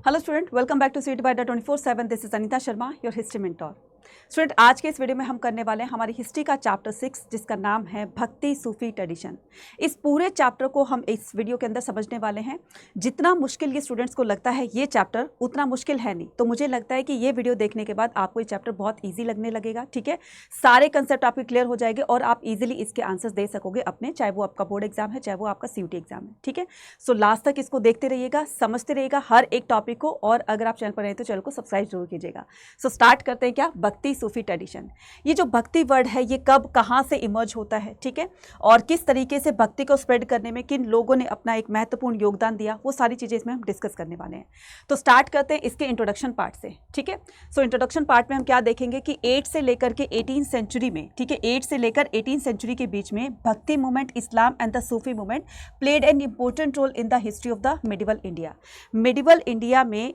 Hello student, welcome back to seat by the 24/7। This is Anita Sharma, your history mentor. Student, आज के इस video में हम करने वाले हैं हमारी हिस्ट्री का चैप्टर 6, जिसका नाम है भक्ति सूफी ट्रेडिशन। इस पूरे चैप्टर को हम इस वीडियो के अंदर समझने वाले हैं। जितना मुश्किल ये स्टूडेंट्स को लगता है ये चैप्टर, उतना मुश्किल है नहीं। तो मुझे लगता है कि ये वीडियो देखने के बाद आपको ये चैप्टर बहुत ईजी लगने लगेगा। ठीक है, सारे कंसेप्ट आपके क्लियर हो जाएंगे और आप इजीली इसके आंसर्स दे सकोगे अपने, चाहे वो आपका बोर्ड एग्जाम है, चाहे वो आपका सीयूटी एग्जाम है। ठीक है, सो लास्ट तक इसको देखते रहिएगा, समझते रहिएगा हर एक टॉपिक को। और अगर आप चैनल पर रहे तो चैनल को सब्सक्राइब जरूर कीजिएगा। सो स्टार्ट करते हैं क्या, भक्ति सूफी ट्रेडिशन। ये जो भक्ति वर्ड है ये कब कहाँ से इमर्ज होता है, ठीक है, और किस तरीके से भक्ति को स्प्रेड करने में किन लोगों ने अपना एक महत्वपूर्ण योगदान दिया, वो सारी चीज़ें इसमें हम डिस्कस करने वाले हैं। तो स्टार्ट करते हैं इसके इंट्रोडक्शन पार्ट से। ठीक है, सो इंट्रोडक्शन पार्ट में हम क्या देखेंगे कि 8 से लेकर के 18 सेंचुरी में, ठीक है, 8 से लेकर 18 सेंचुरी के बीच में bhakti movement, Islam and the Sufi movement played an important role in the history of the medieval India. Medieval India में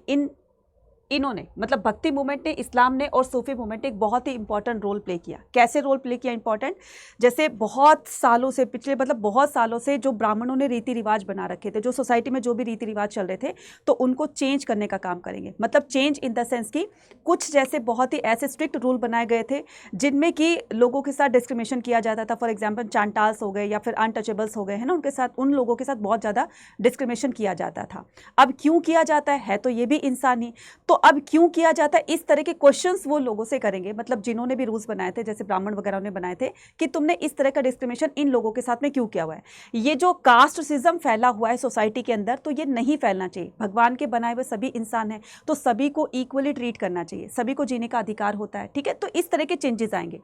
इन्होंने मतलब भक्ति मूवमेंट ने, इस्लाम ने और सूफी मूवमेंट ने एक बहुत ही इंपॉर्टेंट रोल प्ले किया। कैसे रोल प्ले किया इंपॉर्टेंट? जैसे बहुत सालों से, पिछले मतलब बहुत सालों से जो ब्राह्मणों ने रीति रिवाज बना रखे थे, जो सोसाइटी में जो भी रीति रिवाज चल रहे थे, तो उनको चेंज करने का काम करेंगे। मतलब चेंज इन द सेंस कि कुछ जैसे बहुत ही ऐसे स्ट्रिक्ट रूल बनाए गए थे जिनमें कि लोगों के साथ डिस्क्रिमिनेशन किया जाता था। फॉर एग्जाम्पल चांटाल्स हो गए या फिर अनटचेबल्स हो गए, है ना, उनके साथ, उन लोगों के साथ बहुत ज़्यादा डिस्क्रिमिनेशन किया जाता था। अब क्यों किया जाता है तो ये भी इंसानी। तो अब क्यों किया जाता है, इस तरह के क्वेश्चंस वो लोगों से करेंगे, मतलब जिन्होंने भी रूल्स बनाए थे, जैसे ब्राह्मण वगैरह ने बनाए थे, कि तुमने इस तरह का डिस्क्रिमिनेशन इन लोगों के साथ में क्यों किया हुआ है। ये जो कास्ट सिज्म फैला हुआ है सोसाइटी के अंदर, तो ये नहीं फैलना चाहिए। भगवान के बनाए हुए सभी इंसान हैं, तो सभी को इक्वली ट्रीट करना चाहिए, सभी को जीने का अधिकार होता है। ठीक है, तो इस तरह के चेंजेस आएंगे।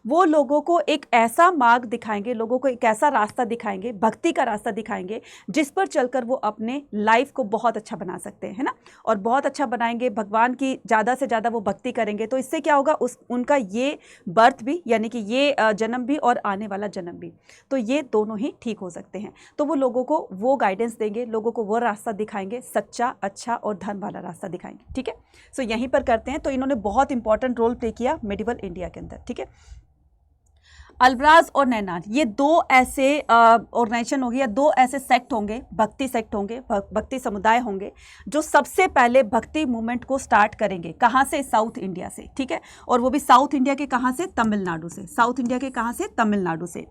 वो लोगों को एक ऐसा मार्ग दिखाएंगे, लोगों को एक ऐसा रास्ता दिखाएंगे, भक्ति का रास्ता दिखाएंगे, जिस पर चलकर वो अपने लाइफ को बहुत अच्छा बना सकते हैं, है ना, और बहुत अच्छा बनाएंगे। भगवान की ज़्यादा से ज़्यादा वो भक्ति करेंगे, तो इससे क्या होगा, उनका ये बर्थ भी, यानी कि ये जन्म भी और आने वाला जन्म भी, तो ये दोनों ही ठीक हो सकते हैं। तो वो लोगों को वो गाइडेंस देंगे, लोगों को वो रास्ता दिखाएंगे, सच्चा, अच्छा और धन वाला रास्ता दिखाएंगे। ठीक है, सो यहीं पर करते हैं। तो इन्होंने बहुत इंपॉर्टेंट रोल प्ले किया मेडिवल इंडिया के अंदर। ठीक है, अल्बराज और नैनार, ये दो ऐसे ऑर्गेनाइजेशन होंगे या दो ऐसे सेक्ट होंगे, भक्ति सेक्ट होंगे, भक्ति समुदाय होंगे, जो सबसे पहले भक्ति मूवमेंट को स्टार्ट करेंगे। कहाँ से? साउथ इंडिया से। ठीक है, और वो भी साउथ इंडिया के कहाँ से? तमिलनाडु से। साउथ इंडिया के कहाँ से? तमिलनाडु से।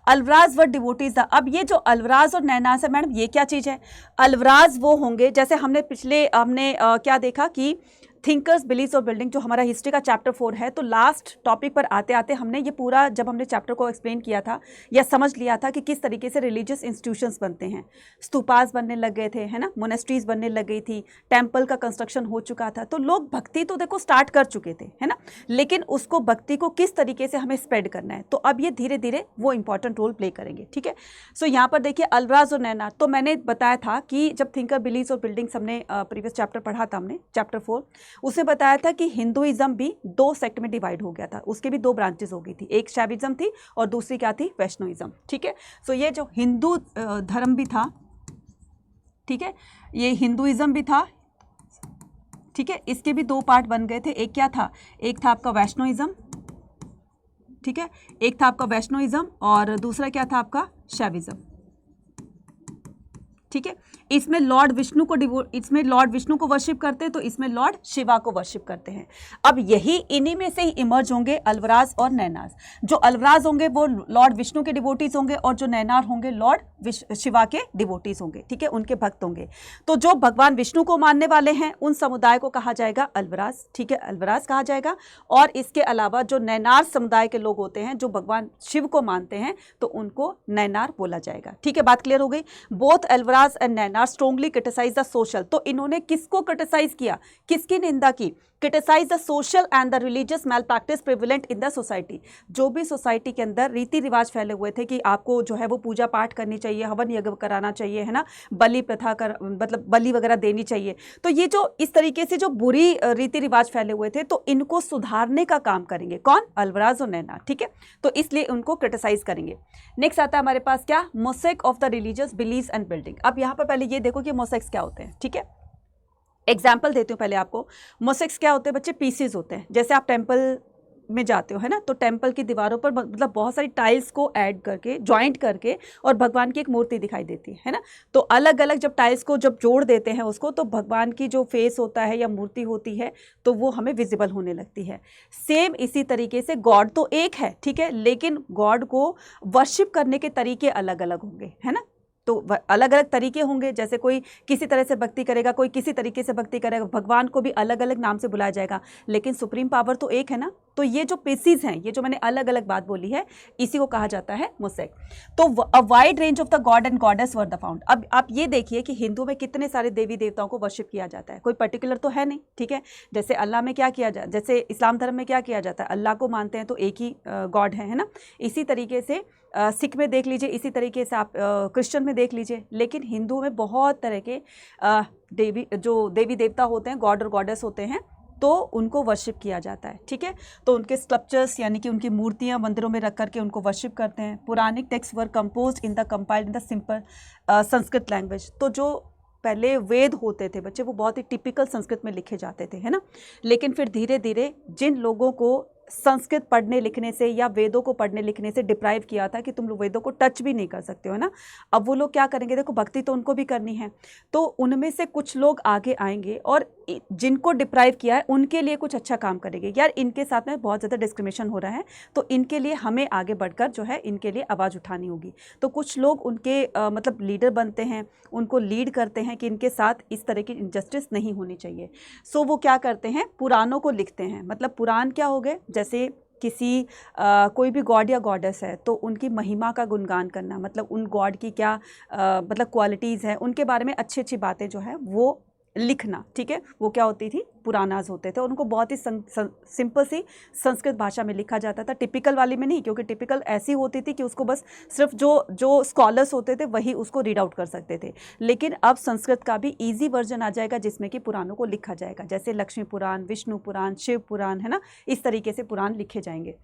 अल्बराज व डिवोटीज। अब ये जो अल्बराज और नैनार है मैडम, ये क्या चीज़ है? अल्बराज वो होंगे, जैसे हमने क्या देखा कि थिंकर्स, बिलीव्स और बिल्डिंग, जो हमारा हिस्ट्री का चैप्टर 4 है, तो लास्ट टॉपिक पर आते आते हमने ये पूरा, जब हमने चैप्टर को एक्सप्लेन किया था या समझ लिया था कि किस तरीके से रिलीजियस इंस्टीट्यूशंस बनते हैं, स्तूपास बनने लग गए थे, है ना, मोनेस्ट्रीज बनने लग गई थी, टेम्पल का कंस्ट्रक्शन हो चुका था, तो लोग भक्ति तो देखो स्टार्ट कर चुके थे, है ना, लेकिन उसको भक्ति को किस तरीके से हमें स्प्रेड करना है, तो अब ये धीरे धीरे वो इंपॉर्टेंट रोल प्ले करेंगे। ठीक है, सो यहाँ पर देखिए अल्बराज और नैनार, तो मैंने बताया था कि जब थिंकर, बिलीव्स और बिल्डिंग्स हमने प्रीवियस चैप्टर पढ़ा था, हमने चैप्टर 4, उसने बताया था कि हिंदुइज्म भी दो सेक्ट में डिवाइड हो गया था, उसके भी दो ब्रांचेस हो गई थी, एक शैविज्म थी और दूसरी क्या थी? वैष्णविज्म। ठीक है, सो ये जो हिंदू धर्म भी था, ठीक है, ये हिंदुइज्म भी था, ठीक है, इसके भी दो पार्ट बन गए थे। एक क्या था? एक था आपका वैष्णविज्म, ठीक है, एक था आपका वैष्णविज्म और दूसरा क्या था आपका? शैविज्म। ठीक है, इसमें लॉर्ड विष्णु को वर्शिप करते हैं, तो इसमें लॉर्ड शिवा को वर्शिप करते हैं। अब यही इन्हीं में से ही इमर्ज होंगे अल्बराज और नैनार। जो अल्बराज होंगे वो लॉर्ड विष्णु के डिवोटीज होंगे और जो नैनार होंगे लॉर्ड शिवा के डिवोटीज होंगे। ठीक है, उनके भक्त होंगे। तो जो भगवान विष्णु को मानने वाले हैं उन समुदाय को कहा जाएगा अल्बराज। ठीक है, अल्बराज कहा जाएगा। और इसके अलावा जो नैनार समुदाय के लोग होते हैं, जो भगवान शिव को मानते हैं, तो उनको नैनार बोला जाएगा। ठीक है, बात क्लियर हो गई। Both Alvars and Nayanar strongly criticise the social. तो इन्होंने किसको क्रिटिसाइज किया, किसकी निंदा की? Criticise the social and the religious malpractice prevalent in the society. जो भी सोसाइटी के अंदर रीति रिवाज फैले हुए थे कि आपको जो है वो पूजा पाठ करनी चाहिए, हवन यज्ञ कराना चाहिए, है ना, बलि प्रथा मतलब बलि वगैरह देनी चाहिए, तो ये जो इस तरीके से जो बुरी रीति रिवाज फैले हुए थे, तो इनको सुधारने का काम करेंगे कौन? अल्बराज और नैनार। ठीक है, तो इसलिए उनको क्रिटिसाइज करेंगे। नेक्स्ट आता है हमारे पास क्या? Mosaic of the religious beliefs and building. अब यहाँ पर पहले ये देखो कि मोसेक्स क्या होते हैं। ठीक है, एग्जाम्पल देती हूँ पहले आपको। मोसेक्स क्या होते हैं बच्चे? पीसेज होते हैं। जैसे आप टेम्पल में जाते हो, है ना, तो टेम्पल की दीवारों पर मतलब बहुत सारी टाइल्स को ऐड करके, ज्वाइंट करके, और भगवान की एक मूर्ति दिखाई देती है ना। तो अलग अलग जब टाइल्स को जब जोड़ देते हैं उसको, तो भगवान की जो फेस होता है या मूर्ति होती है तो वो हमें विजिबल होने लगती है। सेम इसी तरीके से गॉड तो एक है, ठीक है, लेकिन गॉड को वर्शिप करने के तरीके अलग अलग होंगे, है ना। तो अलग अलग तरीके होंगे, जैसे कोई किसी तरह से भक्ति करेगा, कोई किसी तरीके से भक्ति करेगा, भगवान को भी अलग अलग नाम से बुलाया जाएगा, लेकिन सुप्रीम पावर तो एक है ना। तो ये जो पीसीज हैं, ये जो मैंने अलग अलग बात बोली है, इसी को कहा जाता है मोसेक। तो a wide range of the God and goddess were the found. अब आप ये देखिए कि हिंदू में कितने सारे देवी देवताओं को वर्शिप किया जाता है, कोई पर्टिकुलर तो है नहीं, ठीक है। जैसे अल्लाह में क्या किया जाता है, जैसे इस्लाम धर्म में क्या किया जाता है, अल्लाह को मानते हैं तो एक ही गॉड है ना। इसी तरीके से सिख में देख लीजिए, इसी तरीके से आप क्रिश्चियन में देख लीजिए। लेकिन हिंदू में बहुत तरह के देवी देवता होते हैं, गॉड और गॉडेस होते हैं, तो उनको वर्शिप किया जाता है, ठीक है। तो उनके स्कल्पचर्स यानी कि उनकी मूर्तियां मंदिरों में रख करके उनको वर्शिप करते हैं। Puranic text were composed in the compiled in the simple Sanskrit language. तो जो पहले वेद होते थे बच्चे, वो बहुत ही टिपिकल संस्कृत में लिखे जाते थे, है ना। लेकिन फिर धीरे धीरे जिन लोगों को संस्कृत पढ़ने लिखने से या वेदों को पढ़ने लिखने से डिप्राइव किया था कि तुम लोग वेदों को टच भी नहीं कर सकते हो, है ना, अब वो लोग क्या करेंगे, देखो भक्ति तो उनको भी करनी है, तो उनमें से कुछ लोग आगे आएंगे और जिनको डिप्राइव किया है उनके लिए कुछ अच्छा काम करेंगे। यार इनके साथ में बहुत ज़्यादा डिस्क्रिमिनेशन हो रहा है, तो इनके लिए हमें आगे बढ़कर जो है इनके लिए आवाज़ उठानी होगी। तो कुछ लोग उनके मतलब लीडर बनते हैं, उनको लीड करते हैं कि इनके साथ इस तरह की इनजस्टिस नहीं होनी चाहिए। सो वो क्या करते हैं, पुराणों को लिखते हैं। मतलब पुराण क्या हो गए, जैसे किसी कोई भी गॉड या गॉडेस है तो उनकी महिमा का गुणगान करना, मतलब उन गॉड की क्या मतलब क्वालिटीज़ हैं, उनके बारे में अच्छी अच्छी बातें जो है वो लिखना, ठीक है। वो क्या होती थी, पुरानाज होते थे, और उनको बहुत ही सिंपल सी संस्कृत भाषा में लिखा जाता था, टिपिकल वाली में नहीं, क्योंकि टिपिकल ऐसी होती थी कि उसको बस सिर्फ जो स्कॉलर्स होते थे वही उसको रीड आउट कर सकते थे। लेकिन अब संस्कृत का भी ईजी वर्जन आ जाएगा जिसमें कि पुराणों को लिखा जाएगा, जैसे लक्ष्मी पुराण, विष्णु पुराण, शिव पुराण, है ना, इस तरीके से पुराण लिखे जाएंगे,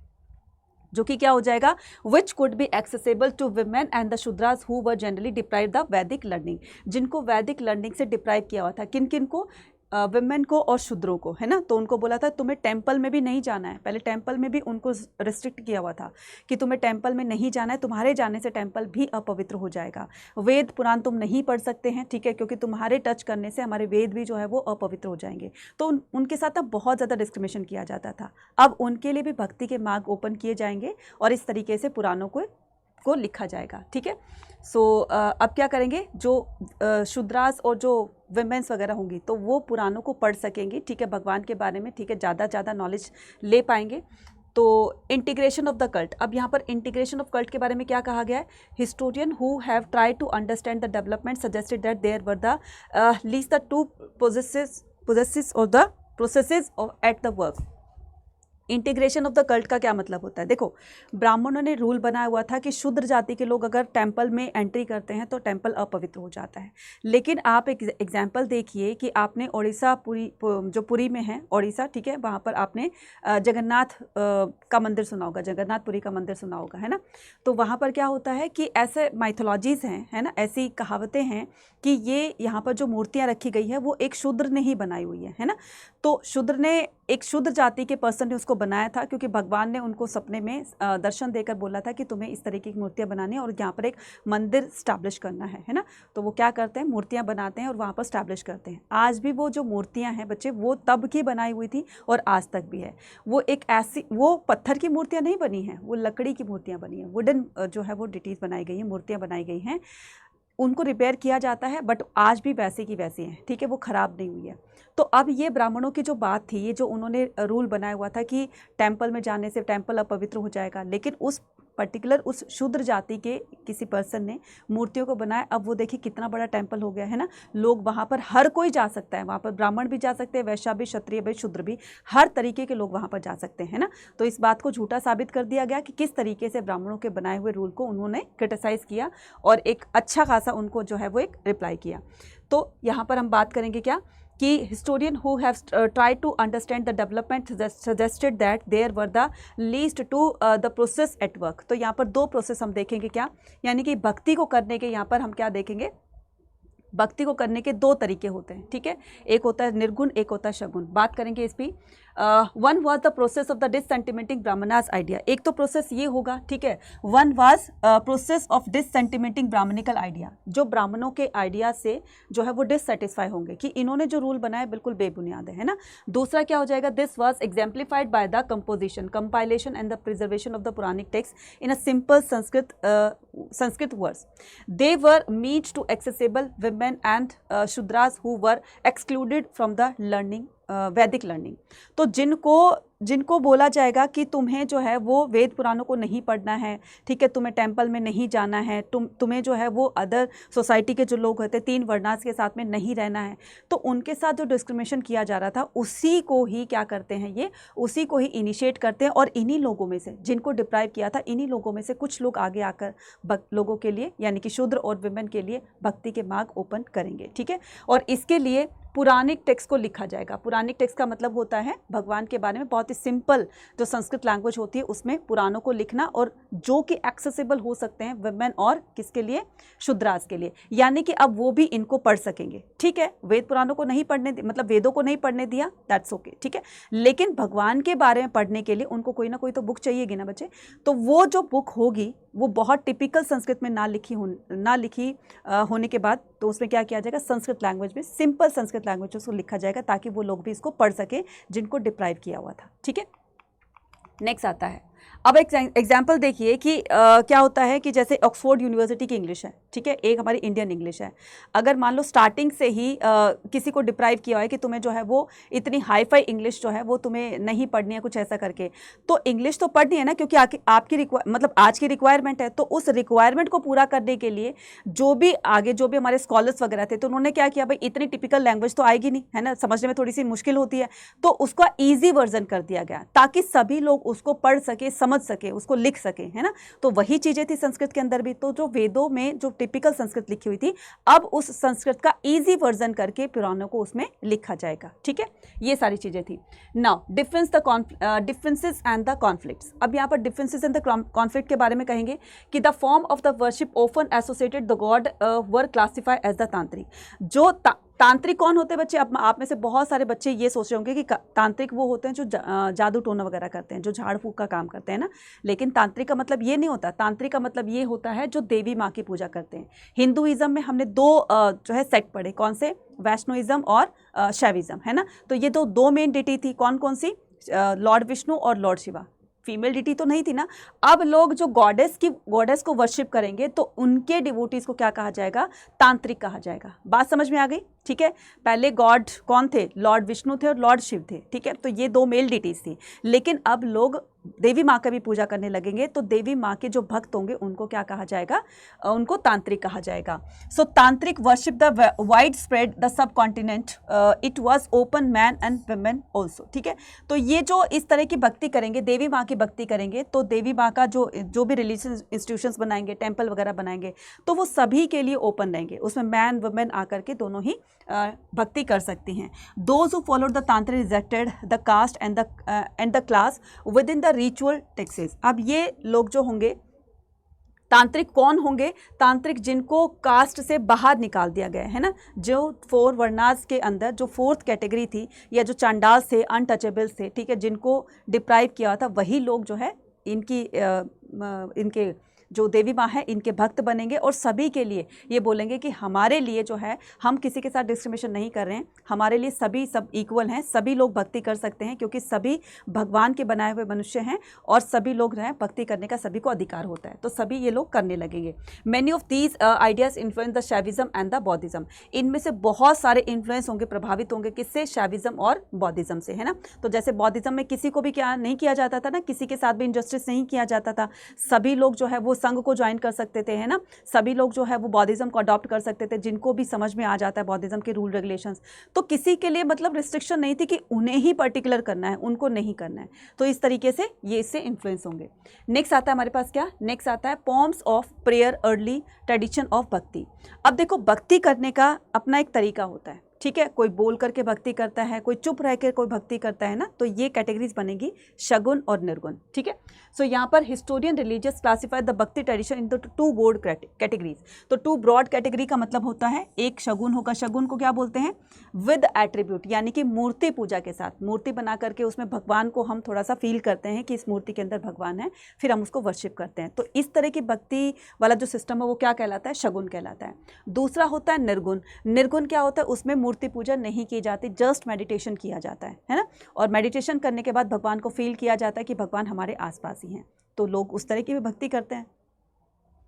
जो कि क्या हो जाएगा, which could be accessible to women and the Shudras who were generally deprived the Vedic learning. जिनको वैदिक लर्निंग से डिप्राइव किया हुआ था, किन किन को, वुमेन को और शूद्रों को, है ना। तो उनको बोला था तुम्हें टेंपल में भी नहीं जाना है। पहले टेंपल में भी उनको रिस्ट्रिक्ट किया हुआ था कि तुम्हें टेंपल में नहीं जाना है, तुम्हारे जाने से टेंपल भी अपवित्र हो जाएगा। वेद पुराण तुम नहीं पढ़ सकते हैं, ठीक है, क्योंकि तुम्हारे टच करने से हमारे वेद भी जो है वो अपवित्र हो जाएंगे। तो उनके साथ अब बहुत ज़्यादा डिस्क्रिमिनेशन किया जाता था। अब उनके लिए भी भक्ति के मार्ग ओपन किए जाएंगे और इस तरीके से पुराणों को लिखा जाएगा, ठीक है। सो अब क्या करेंगे, जो शूद्रास और जो विमेंस वगैरह होंगी तो वो पुराणों को पढ़ सकेंगी, ठीक है, भगवान के बारे में, ठीक है, ज़्यादा नॉलेज ले पाएंगे। तो इंटीग्रेशन ऑफ द कल्ट, अब यहाँ पर इंटीग्रेशन ऑफ कल्ट के बारे में क्या कहा गया है, historian who have try to understand the development suggested that there were the least the two processes of the processes at the work. Integration of the cult का क्या मतलब होता है, देखो ब्राह्मणों ने रूल बनाया हुआ था कि शूद्र जाति के लोग अगर टेंपल में एंट्री करते हैं तो टेंपल अपवित्र हो जाता है। लेकिन आप एक एग्जांपल देखिए कि आपने उड़ीसा जो पुरी में है उड़ीसा, ठीक है, वहाँ पर आपने जगन्नाथ का मंदिर सुना होगा, जगन्नाथपुरी का मंदिर सुना होगा, है ना। तो वहाँ पर क्या होता है कि ऐसे माइथोलॉजीज़ हैं, है ना, ऐसी कहावतें हैं कि ये यहाँ पर जो मूर्तियाँ रखी गई है वो एक शूद्र ने ही बनाई हुई है ना। तो शूद्र ने, एक शूद्र जाति के पर्सन ने उसको बनाया था, क्योंकि भगवान ने उनको सपने में दर्शन देकर बोला था कि तुम्हें इस तरीके की मूर्तियाँ बनानी है और यहाँ पर एक मंदिर स्टैब्लिश करना है ना। तो वो क्या करते हैं, मूर्तियाँ बनाते हैं और वहाँ पर स्टैब्लिश करते हैं। आज भी वो जो मूर्तियाँ हैं बच्चे, वो तब की बनाई हुई थी और आज तक भी है। वो एक ऐसी, वो पत्थर की मूर्तियाँ नहीं बनी हैं, वो लकड़ी की मूर्तियाँ बनी हैं, वुडन जो है वो डिटीज़ बनाई गई हैं, मूर्तियाँ बनाई गई हैं, उनको रिपेयर किया जाता है, बट आज भी वैसे की वैसी हैं, ठीक है, वो ख़राब नहीं हुई है। तो अब ये ब्राह्मणों की जो बात थी, ये जो उन्होंने रूल बनाया हुआ था कि टेंपल में जाने से टेंपल अपवित्र हो जाएगा, लेकिन उस पर्टिकुलर उस शूद्र जाति के किसी पर्सन ने मूर्तियों को बनाया। अब वो देखिए कितना बड़ा टेंपल हो गया है ना, लोग वहाँ पर हर कोई जा सकता है, वहाँ पर ब्राह्मण भी जा सकते हैं, वैश्य भी, क्षत्रिय भी, शूद्र भी, हर तरीके के लोग वहाँ पर जा सकते हैं ना। तो इस बात को झूठा साबित कर दिया गया कि किस तरीके से ब्राह्मणों के बनाए हुए रूल को उन्होंने क्रिटिसाइज़ किया और एक अच्छा खासा उनको जो है वो एक रिप्लाई किया। तो यहाँ पर हम बात करेंगे क्या कि historian who have tried to understand the development suggested that there were the least to the process at work. तो यहाँ पर दो प्रोसेस हम देखेंगे क्या, यानी कि भक्ति को करने के यहाँ पर हम क्या देखेंगे, भक्ति को करने के दो तरीके होते हैं, ठीक है। एक होता है निर्गुण, एक होता है सगुण। बात करेंगे इस पर। One was the process of the disseminating Brahmanas idea. एक तो प्रोसेस ये होगा, ठीक है, one was process of disseminating Brahmanical idea, जो ब्राह्मणों के आइडिया से जो है वो डिससेटिस्फाई होंगे कि इन्होंने जो रूल बनाया बिल्कुल बेबुनियाद है ना। दूसरा क्या हो जाएगा, this was exemplified by the composition, compilation and the preservation of the Puranic text in a simple Sanskrit words. They were meet to accessible women and Shudras who were excluded from the learning Vedic learning. तो जिनको बोला जाएगा कि तुम्हें जो है वो वेद पुराणों को नहीं पढ़ना है, ठीक है, तुम्हें टेंपल में नहीं जाना है, तुम्हें जो है वो अदर सोसाइटी के जो लोग होते हैं 3 वर्णास के साथ में नहीं रहना है, तो उनके साथ जो डिस्क्रिमिनेशन किया जा रहा था उसी को ही क्या करते हैं, ये उसी को ही इनिशिएट करते हैं। और इन्हीं लोगों में से जिनको डिप्राइव किया था, इन्हीं लोगों में से कुछ लोग आगे आकर लोगों के लिए यानी कि शूद्र और विमेन के लिए भक्ति के मार्ग ओपन करेंगे, ठीक है। और इसके लिए पुराणिक टेक्स्ट को लिखा जाएगा। पुराणिक टेक्स्ट का मतलब होता है भगवान के बारे में बहुत ही सिंपल जो संस्कृत लैंग्वेज होती है उसमें पुराणों को लिखना, और जो कि एक्सेसिबल हो सकते हैं वुमेन और किसके लिए, शूद्रास के लिए, यानी कि अब वो भी इनको पढ़ सकेंगे, ठीक है। वेद पुराणों को नहीं पढ़ने मतलब वेदों को नहीं पढ़ने दिया, दैट्स ओके, ठीक है, लेकिन भगवान के बारे में पढ़ने के लिए उनको कोई ना कोई तो बुक चाहिएगी ना बच्चे। तो वो जो बुक होगी वो बहुत टिपिकल संस्कृत में ना लिखी होने के बाद तो उसमें क्या किया जाएगा, संस्कृत लैंग्वेज में, सिंपल संस्कृत लैंग्वेज उसको लिखा जाएगा ताकि वो लोग भी इसको पढ़ सके जिनको डिप्राइव किया हुआ था, ठीक है। नेक्स्ट आता है, अब एक एग्जाम्पल देखिए कि क्या होता है कि जैसे ऑक्सफोर्ड यूनिवर्सिटी की इंग्लिश है, ठीक है, एक हमारी इंडियन इंग्लिश है। अगर मान लो स्टार्टिंग से ही किसी को डिप्राइव किया है कि तुम्हें जो है वो इतनी हाई फाई इंग्लिश जो है वो तुम्हें नहीं पढ़नी है, कुछ ऐसा करके, तो इंग्लिश तो पढ़नी है ना, क्योंकि आपकी मतलब आज की रिक्वायरमेंट है। तो उस रिक्वायरमेंट को पूरा करने के लिए जो भी हमारे स्कॉलर्स वगैरह थे, तो उन्होंने क्या किया, भाई इतनी टिपिकल लैंग्वेज तो आएगी नहीं, है ना, समझने में थोड़ी सी मुश्किल होती है, तो उसका ईजी वर्जन कर दिया गया ताकि सभी लोग उसको पढ़ सके, समझ सके, उसको लिख सके, है ना। तो वही चीजें थी संस्कृत के अंदर भी। तो जो वेदों में जो टिपिकल संस्कृत लिखी हुई थी, अब उस संस्कृत का इजी वर्जन करके पुराणों को उसमें लिखा जाएगा, ठीक है। ये सारी चीजें थी। Now differences and the conflicts. अब यहाँ पर डिफरेंसेस एंड द कॉन्फ्लिक्ट के बारे में कहेंगे कि the form of the worship often associated the god were classified as the tantric. जो तांत्रिक कौन होते हैं बच्चे? अब आप में से बहुत सारे बच्चे ये सोच रहे होंगे कि तांत्रिक वो होते हैं जो जादू टोना वगैरह करते हैं, जो झाड़ फूक का काम करते हैं ना, लेकिन तांत्रिक का मतलब ये नहीं होता। तांत्रिक का मतलब ये होता है जो देवी माँ की पूजा करते हैं। हिंदुइज्म में हमने 2 जो है सेक्ट पढ़े, कौन से? वैष्णोइज्म और शैविज्म, है ना। तो ये दो मेन डिटी थी, कौन कौन सी? लॉर्ड विष्णु और लॉर्ड शिवा। फीमेल डिटी तो नहीं थी ना। अब लोग जो गॉडेस को वर्शिप करेंगे तो उनके डिवोटीज को क्या कहा जाएगा? तांत्रिक कहा जाएगा। बात समझ में आ गई? ठीक है। पहले गॉड कौन थे? लॉर्ड विष्णु थे और लॉर्ड शिव थे, ठीक है। तो ये 2 मेल डिटीज थी, लेकिन अब लोग देवी माँ का भी पूजा करने लगेंगे, तो देवी माँ के जो भक्त होंगे उनको क्या कहा जाएगा? उनको तांत्रिक कहा जाएगा। सो तांत्रिक worship the wide spread the sub continent, it was open man and women also, ठीक है। तो ये जो इस तरह की भक्ति करेंगे, देवी माँ की भक्ति करेंगे, तो देवी माँ का जो भी रिलीजियस इंस्टीट्यूशंस बनाएंगे, टेम्पल वगैरह बनाएंगे, तो वो सभी के लिए ओपन रहेंगे, उसमें मैन वुमेन आकर के दोनों ही भक्ति कर सकती हैं। Those who followed the tantric rejected the caste and the class with in the ritual texts. अब ये लोग जो होंगे तांत्रिक कौन होंगे? तांत्रिक जिनको कास्ट से बाहर निकाल दिया गया है ना, जो 4 वर्णास के अंदर जो 4th कैटेगरी थी, या जो चांडाल थे, अनटचेबल्स थे, ठीक है, जिनको डिप्राइव किया था, वही लोग जो है इनके जो देवी माँ है इनके भक्त बनेंगे, और सभी के लिए ये बोलेंगे कि हमारे लिए जो है, हम किसी के साथ डिस्क्रिमिनेशन नहीं कर रहे हैं, हमारे लिए सब इक्वल हैं, सभी लोग भक्ति कर सकते हैं, क्योंकि सभी भगवान के बनाए हुए मनुष्य हैं, और सभी लोग जो हैं भक्ति करने का सभी को अधिकार होता है, तो सभी ये लोग करने लगेंगे। Many of these ideas influence the Shaivism and the बौद्धिज्म। इनमें से बहुत सारे इन्फ्लुएंस होंगे, प्रभावित होंगे, किससे? शैविज्म और बौद्धिज्म से, है ना। तो जैसे बौद्धिज्म में किसी को भी क्या नहीं किया जाता था ना, किसी के साथ भी इनजस्टिस नहीं किया जाता था, सभी लोग जो है वो संघ को ज्वाइन कर सकते थे, है ना, सभी लोग जो है वो बौद्धिज्म को अडॉप्ट कर सकते थे, जिनको भी समझ में आ जाता है बौद्धिज्म के रूल रेगुलेशंस। तो किसी के लिए मतलब रिस्ट्रिक्शन नहीं थी कि उन्हें ही पर्टिकुलर करना है, उनको नहीं करना है। तो इस तरीके से ये इससे इन्फ्लुएंस होंगे। नेक्स्ट आता है हमारे पास क्या? नेक्स्ट आता है forms of prayer, early tradition of भक्ति। अब देखो, भक्ति करने का अपना एक तरीका होता है, ठीक है, कोई बोल करके भक्ति करता है, कोई चुप रह के कोई भक्ति करता है ना, तो ये कैटेगरीज बनेगी शगुन और निर्गुण। ठीक है, सो यहाँ पर historian religious classify the bhakti tradition in the two broad categories. तो टू ब्रॉड कैटेगरी का मतलब होता है, एक शगुन होगा, शगुन को क्या बोलते हैं, विद एट्रीब्यूट, यानी कि मूर्ति पूजा के साथ, मूर्ति बना करके उसमें भगवान को हम थोड़ा सा फील करते हैं कि इस मूर्ति के अंदर भगवान है, फिर हम उसको वर्शिप करते हैं। तो इस तरह की भक्ति वाला जो सिस्टम है वो क्या कहलाता है, शगुन कहलाता है। दूसरा होता है निर्गुण। निर्गुण क्या होता है, उसमें मूर्ति पूजा नहीं की जाती, जस्ट मेडिटेशन किया जाता है ना, और मेडिटेशन करने के बाद भगवान को फील किया जाता है कि भगवान हमारे आसपास ही हैं, तो लोग उस तरह की भी भक्ति करते हैं।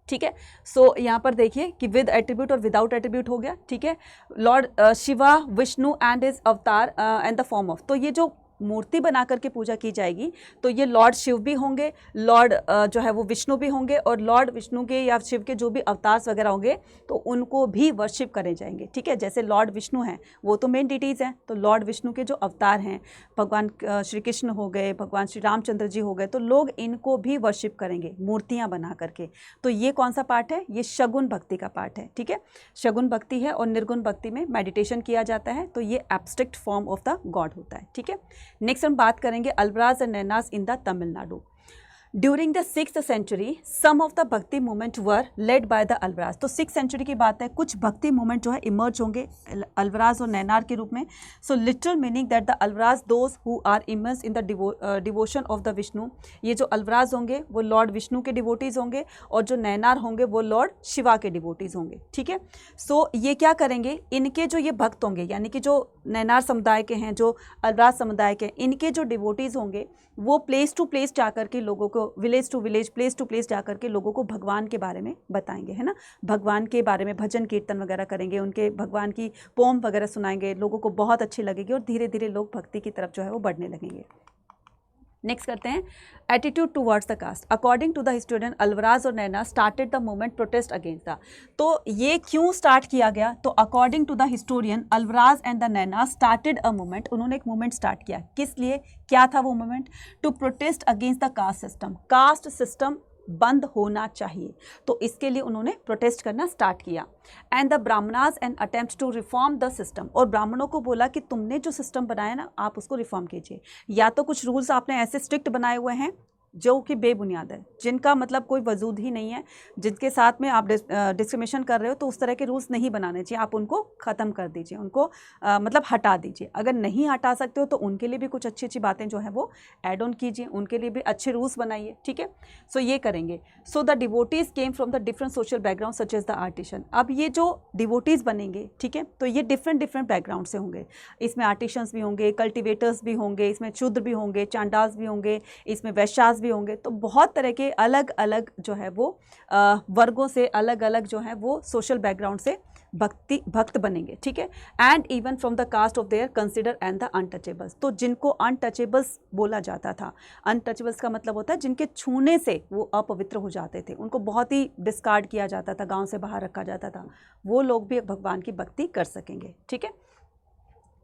ठीक है, सो यहाँ पर देखिए कि विद एट्रीब्यूट और विदाउट एट्रीब्यूट हो गया। ठीक है, Lord Shiva, Vishnu and his अवतार एंड द फॉर्म ऑफ, तो ये जो मूर्ति बना करके पूजा की जाएगी तो ये लॉर्ड शिव भी होंगे, लॉर्ड जो है वो विष्णु भी होंगे, और लॉर्ड विष्णु के या शिव के जो भी अवतार्स वगैरह होंगे तो उनको भी वर्शिप करे जाएंगे। ठीक है, जैसे लॉर्ड विष्णु हैं वो तो मेन डिटीज़ हैं, तो लॉर्ड विष्णु के जो अवतार हैं, भगवान श्री कृष्ण हो गए, भगवान श्री रामचंद्र जी हो गए, तो लोग इनको भी वर्शिप करेंगे मूर्तियाँ बना करके। तो ये कौन सा पार्ट है, ये शगुन भक्ति का पार्ट है। ठीक है, शगुन भक्ति है, और निर्गुण भक्ति में मेडिटेशन किया जाता है, तो ये abstract form of the god होता है। ठीक है, नेक्स्ट हम बात करेंगे Alvars and Nayanars in the Tamil Nadu. During the 6th century some of the bhakti movement were led by the Alvars. तो 6th century की बात है, कुछ भक्ति मूवमेंट जो है इमर्ज होंगे अल्वराज और नैनार के रूप में। So literal meaning that the Alvars those who are immerse in the devotion of the Vishnu. ये जो अल्वराज होंगे वो लॉर्ड विष्णु के डिवोटीज होंगे, और जो नैनार होंगे वो लॉर्ड शिवा के डिवोटीज होंगे। ठीक है, सो ये क्या करेंगे, इनके जो ये भक्त होंगे, यानी कि जो नैनार समुदाय के हैं, जो अल्वराज समुदाय के, इनके जो डिवोटीज होंगे वो प्लेस टू प्लेस जाकर के लोगों को, village to village, place to place जाकर के लोगों को भगवान के बारे में बताएंगे, है ना, भगवान के बारे में भजन कीर्तन वगैरह करेंगे, उनके भगवान की पोम वगैरह सुनाएंगे, लोगों को बहुत अच्छी लगेगी, और धीरे धीरे लोग भक्ति की तरफ जो है वो बढ़ने लगेंगे। नेक्स्ट करते हैं attitude towards the caste. According to the historian Alvars और नैना started the movement protest against the. तो ये क्यों स्टार्ट किया गया, तो according to the historian Alvars and the नैना स्टार्टेड अ मूवमेंट, उन्होंने एक मूवमेंट स्टार्ट किया। किस लिए, क्या था वो movement, to protest against the caste system. Caste system बंद होना चाहिए, तो इसके लिए उन्होंने प्रोटेस्ट करना स्टार्ट किया। And the Brahmanas and attempt to reform the system, और ब्राह्मणों को बोला कि तुमने जो सिस्टम बनाया ना, आप उसको रिफॉर्म कीजिए। या तो कुछ रूल्स आपने ऐसे स्ट्रिक्ट बनाए हुए हैं जो कि बेबुनियाद है, जिनका मतलब कोई वजूद ही नहीं है, जिनके साथ में आप डिस्क्रिमिनेशन कर रहे हो, तो उस तरह के रूल्स नहीं बनाने चाहिए, आप उनको ख़त्म कर दीजिए, उनको मतलब हटा दीजिए। अगर नहीं हटा सकते हो तो उनके लिए भी कुछ अच्छी अच्छी बातें जो है वो ऐड ऑन कीजिए, उनके लिए भी अच्छे रूल्स बनाइए। ठीक है, सो ये करेंगे। So the devotees came from the different social background such as the artisan. अब ये जो डिवोटीज़ बनेंगे, ठीक है, तो ये डिफरेंट बैकग्राउंड से होंगे। इसमें आर्टिशंस भी होंगे, कल्टिवेटर्स भी होंगे, इसमें शूद्र भी होंगे, चांडाल्स भी होंगे, इसमें वैश्यास भी होंगे। तो बहुत तरह के अलग अलग जो है वो वर्गों से, अलग अलग जो है वो सोशल बैकग्राउंड से भक्त बनेंगे। ठीक है, and even from the caste of their consider and the untouchables. तो जिनको अनटचेबल्स बोला जाता था, अनटचेबल्स का मतलब होता है जिनके छूने से वो अपवित्र हो जाते थे, उनको बहुत ही डिस्कार्ड किया जाता था, गांव से बाहर रखा जाता था, वो लोग भी भगवान की भक्ति कर सकेंगे। ठीक है,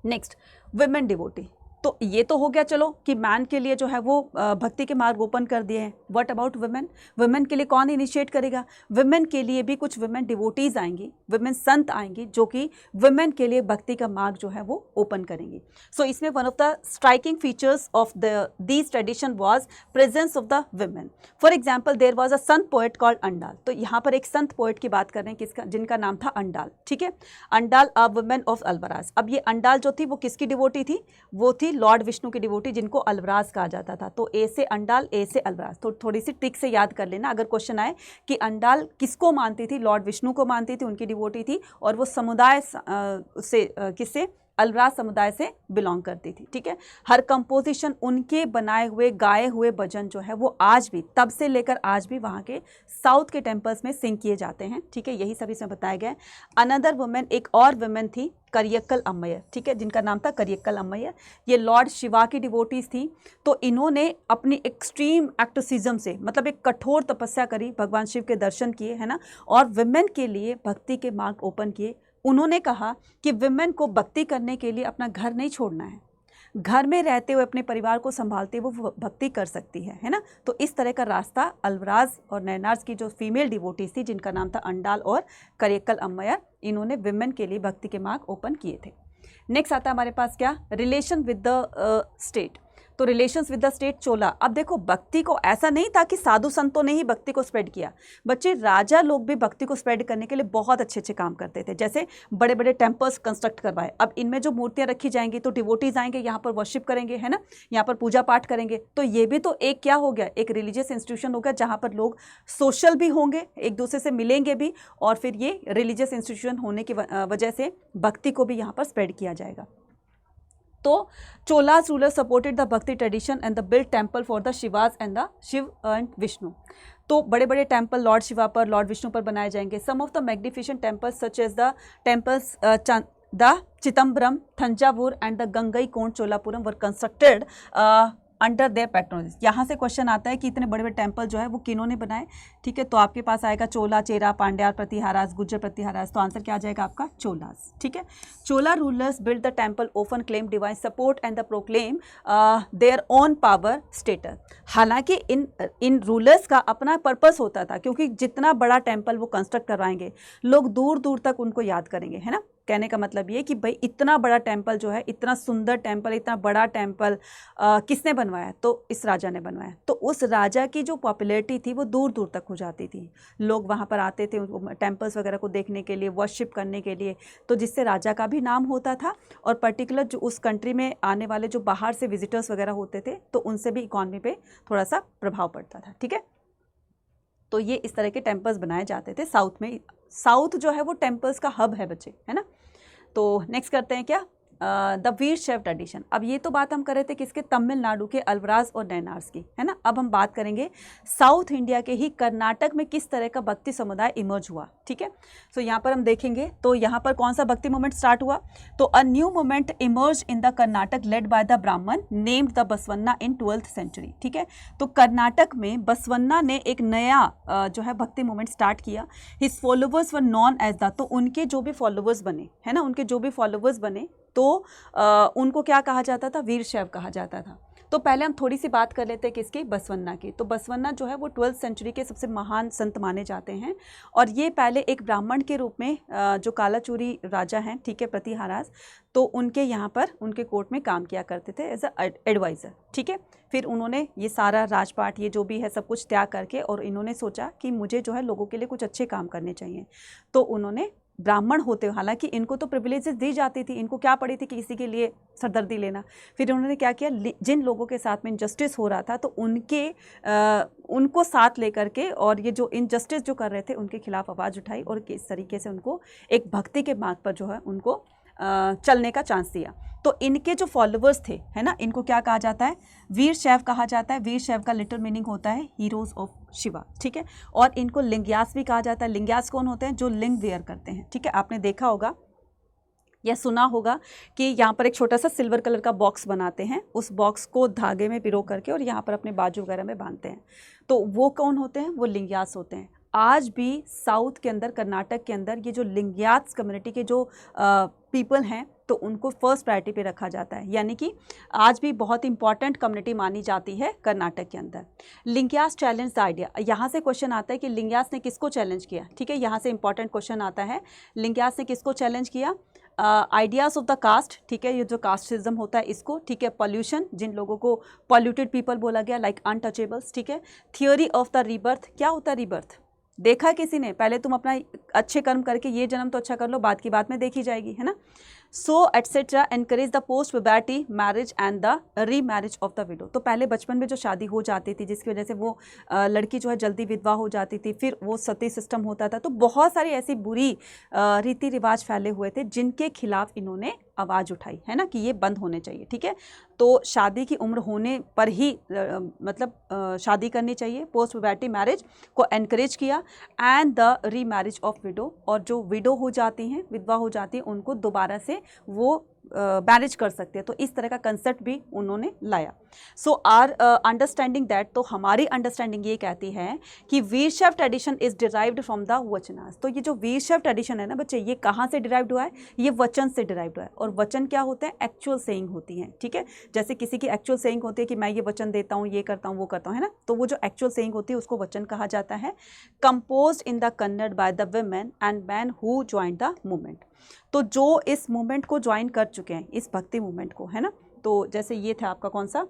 नेक्स्ट विमेन डिवोटी। तो ये तो हो गया चलो कि मैन के लिए जो है वो भक्ति के मार्ग ओपन कर दिए हैं। व्हाट अबाउट वुमेन, वुमेन के लिए कौन इनिशिएट करेगा, वुमेन के लिए भी कुछ वुमेन डिवोटीज आएंगी, वुमेन संत आएंगी, जो कि वुमेन के लिए भक्ति का मार्ग जो है वो ओपन करेंगी। सो इसमें one of the striking features of these tradition was presence of the women. For example there was a sant poet called Andal. तो यहाँ पर एक संत पोएट की बात कर रहे हैं, किसका, जिनका नाम था अंडाल। ठीक है, अंडाल अ वुमेन ऑफ अल्वराज। अब ये अंडाल जो थी वो किसकी डिवोटी थी, वो थी लॉर्ड विष्णु की डिवोटी, जिनको अल्वराज कहा जाता था। तो ए से अंडाल, ए से अल्वराज। तो थोड़ी सी ट्रिक से याद कर लेना, अगर क्वेश्चन आए कि अंडाल किसको मानती थी, लॉर्ड विष्णु को मानती थी, उनकी डिवोटी थी, और वो समुदाय से किससे, अल्वराज समुदाय से बिलोंग करती थी। ठीक है, हर कंपोजिशन, उनके बनाए हुए गाए हुए भजन जो है वो आज भी, तब से लेकर आज भी वहाँ के साउथ के टेम्पल्स में सिंग किए जाते हैं। ठीक है, यही सभी से बताया गया है। अनदर वुमेन, एक और वुमेन थी करियक्कल अम्मैयर। ठीक है, जिनका नाम था करियक्कल अम्मैयर। ये लॉर्ड शिवा की डिवोटीज थी। तो इन्होंने अपनी एक्सट्रीम एक्टिविज्म से, मतलब एक कठोर तपस्या करी, भगवान शिव के दर्शन किए, है ना, और वुमेन के लिए भक्ति के मार्ग ओपन किए। उन्होंने कहा कि विमेन को भक्ति करने के लिए अपना घर नहीं छोड़ना है, घर में रहते हुए अपने परिवार को संभालते हुए वो भक्ति कर सकती है ना। तो इस तरह का रास्ता अल्वराज और नैनार्स की जो फीमेल डिवोटीज थी, जिनका नाम था अंडाल और करियक्कल अम्मैयर, इन्होंने विमेन के लिए भक्ति के मार्ग ओपन किए थे। नेक्स्ट आता है हमारे पास क्या, रिलेशन विद द स्टेट। तो रिलेशंस विद द स्टेट चोला। अब देखो भक्ति को ऐसा नहीं था कि साधु संतों ने ही भक्ति को स्प्रेड किया, बच्चे राजा लोग भी भक्ति को स्प्रेड करने के लिए बहुत अच्छे अच्छे काम करते थे, जैसे बड़े बड़े टेम्पल्स कंस्ट्रक्ट करवाए। अब इनमें जो मूर्तियां रखी जाएंगी तो डिवोटीज आएंगे, यहाँ पर वर्शिप करेंगे, है ना, यहाँ पर पूजा पाठ करेंगे, तो ये भी तो एक क्या हो गया, एक रिलीजियस इंस्टीट्यूशन हो गया, जहाँ पर लोग सोशल भी होंगे, एक दूसरे से मिलेंगे भी, और फिर ये रिलीजियस इंस्टीट्यूशन होने की वजह से भक्ति को भी यहाँ पर स्प्रेड किया जाएगा। तो Cholas ruler supported the bhakti tradition and the build temple for the Shivas and the Shiva and Vishnu. तो बड़े बड़े टेम्पल लॉर्ड शिवा पर, लॉर्ड विष्णु पर बनाए जाएंगे। Some of the magnificent temples such as the temples the Chidambaram, Thanjavur and the Gangaikonda Cholapuram were constructed under their patronage. यहाँ से question आता है कि इतने बड़े बड़े टेम्पल जो है वो किन्होंने बनाए, ठीक है, तो आपके पास आएगा चोला, चेरा, पांड्यार प्रतिहारास, गुज्जर प्रतिहारास, तो आंसर क्या आ जाएगा आपका चोलास, ठीक है। Chola rulers build the temple often claim divine support and the proclaim their own power status. हालांकि इन रूलर्स का अपना पर्पस होता था, क्योंकि जितना बड़ा टेम्पल वो कंस्ट्रक्ट करवाएंगे लोग दूर दूर तक उनको याद करेंगे, है ना। कहने का मतलब ये कि भाई इतना बड़ा टेम्पल जो है, इतना सुंदर टेम्पल, इतना बड़ा टेम्पल किसने बनवाया, तो इस राजा ने बनवाया। तो उस राजा की जो पॉपुलैरिटी थी वो दूर दूर तक हो जाती थी, लोग वहाँ पर आते थे उनको टेम्पल्स वगैरह को देखने के लिए, वर्शिप करने के लिए, तो जिससे राजा का भी नाम होता था, और पर्टिकुलर जो उस कंट्री में आने वाले जो बाहर से विजिटर्स वगैरह होते थे तो उनसे भी इकॉनमी पे थोड़ा सा प्रभाव पड़ता था, ठीक है। तो ये इस तरह के टेम्पल्स बनाए जाते थे साउथ में। साउथ जो है वो टेम्पल्स का हब है बच्चे, है ना। तो नेक्स्ट करते हैं क्या, द वीर शैव ट्रेडिशन। अब ये तो बात हम कर रहे थे किसके, तमिलनाडु के अल्वराज और नैनार्स की, है ना। अब हम बात करेंगे साउथ इंडिया के ही कर्नाटक में किस तरह का भक्ति समुदाय इमर्ज हुआ, ठीक है। सो यहाँ पर हम देखेंगे तो यहाँ पर कौन सा भक्ति मूवमेंट स्टार्ट हुआ, तो a new movement emerge in the Karnataka led by the Brahmin named the Basavanna in 12th century, ठीक है। तो कर्नाटक में बसवन्ना ने एक नया जो है भक्ति मूवमेंट स्टार्ट किया। His followers were none as the, तो उनके जो भी फॉलोवर्स बने, है ना, उनके जो भी फॉलोवर्स बने तो उनको क्या कहा जाता था, वीर शैव कहा जाता था। तो पहले हम थोड़ी सी बात कर लेते हैं किसकी, बसवन्ना की। तो बसवन्ना जो है वो 12th सेंचुरी के सबसे महान संत माने जाते हैं, और ये पहले एक ब्राह्मण के रूप में जो कालाचूरी राजा हैं, ठीक है, प्रतिहारास, तो उनके यहाँ पर उनके कोर्ट में काम किया करते थे एज अ एडवाइज़र, ठीक है। फिर उन्होंने ये सारा राजपाट ये जो भी है सब कुछ त्याग करके, और इन्होंने सोचा कि मुझे जो है लोगों के लिए कुछ अच्छे काम करने चाहिए, तो उन्होंने ब्राह्मण होते हुए, हालांकि इनको तो प्रिविलेजेस दी जाती थी, इनको क्या पड़ी थी कि किसी के लिए सरदर्दी लेना, फिर उन्होंने क्या किया, जिन लोगों के साथ में इनजस्टिस हो रहा था तो उनको साथ लेकर के, और ये जो इनजस्टिस जो कर रहे थे उनके खिलाफ आवाज़ उठाई, और किस तरीके से उनको एक भक्ति के मार्ग पर जो है उनको चलने का चांस दिया। तो इनके जो फॉलोवर्स थे, है ना, इनको क्या कहा जाता है, वीर शैव कहा जाता है। वीर शैव का लिटिल मीनिंग होता है हीरोज ऑफ शिवा, ठीक है। और इनको लिंग्यास भी कहा जाता है। लिंग्यास कौन होते हैं, जो लिंग वेयर करते हैं, ठीक है। आपने देखा होगा या सुना होगा कि यहाँ पर एक छोटा सा सिल्वर कलर का बॉक्स बनाते हैं, उस बॉक्स को धागे में पिरो करके और यहाँ पर अपने बाजू वगैरह में बांधते हैं, तो वो कौन होते हैं, वो लिंग्यास होते हैं। आज भी साउथ के अंदर, कर्नाटक के अंदर ये जो लिंग्यास कम्युनिटी के जो पीपल हैं तो उनको फर्स्ट प्रायोरिटी पे रखा जाता है, यानी कि आज भी बहुत इंपॉर्टेंट कम्युनिटी मानी जाती है कर्नाटक के अंदर। लिंग्यास चैलेंज द आइडिया, यहाँ से क्वेश्चन आता है कि लिंग्यास ने किसको चैलेंज किया, ठीक है। यहाँ से इंपॉर्टेंट क्वेश्चन आता है, लिंग्यास ने किसको चैलेंज किया, आइडियाज़ ऑफ द कास्ट, ठीक है, ये जो कास्टिज्म होता है इसको, ठीक है। पॉल्यूशन, जिन लोगों को पॉल्यूटेड पीपल बोला गया, लाइक अनटचेबल्स, ठीक है। थियोरी ऑफ द रीबर्थ, क्या होता है रीबर्थ, देखा किसी ने, पहले तुम अपना अच्छे कर्म करके ये जन्म तो अच्छा कर लो, बाद की बात में देखी जाएगी, है ना। So etcetera encourage the post puberty marriage and the remarriage of the widow. तो पहले बचपन में जो शादी हो जाती थी जिसकी वजह से वो लड़की जो है जल्दी विधवा हो जाती थी, फिर वो सती सिस्टम होता था, तो बहुत सारी ऐसी बुरी रीति रिवाज फैले हुए थे जिनके खिलाफ इन्होंने आवाज़ उठाई, है ना, कि ये बंद होने चाहिए, ठीक है। तो शादी की उम्र होने पर ही शादी करनी चाहिए, पोस्ट प्यूबर्टी मैरिज को एनकरेज किया, and the remarriage of window, और जो विडो हो जाती हैं, विधवा हो जाती हैं, उनको दोबारा से वो मैरिज कर सकते हैं। तो इस तरह का कंसेप्ट भी उन्होंने लाया। सो आर अंडरस्टैंडिंग दैट, तो हमारी अंडरस्टैंडिंग ये कहती है कि Virashaiva tradition is derived from the vachanas. तो ये जो वीरशैव ट्रेडिशन है ना बच्चे, ये कहाँ से डिराइव्ड हुआ है, ये वचन से डिराइव्ड हुआ है। और वचन क्या होते हैं, एक्चुअल सेइंग होती हैं, ठीक है। जैसे किसी की एक्चुअल सेइंग होती है कि मैं ये वचन देता हूँ, ये करता हूँ, वो करता हूँ, है ना, तो वो जो एक्चुअल सेइंग होती है उसको वचन कहा जाता है। Composed in the Kannada by the women and man who joined the movement. तो जो इस मूवमेंट को ज्वाइन कर चुके हैं, इस भक्ति मूवमेंट को, है ना, तो जैसे ये था आपका कौन सा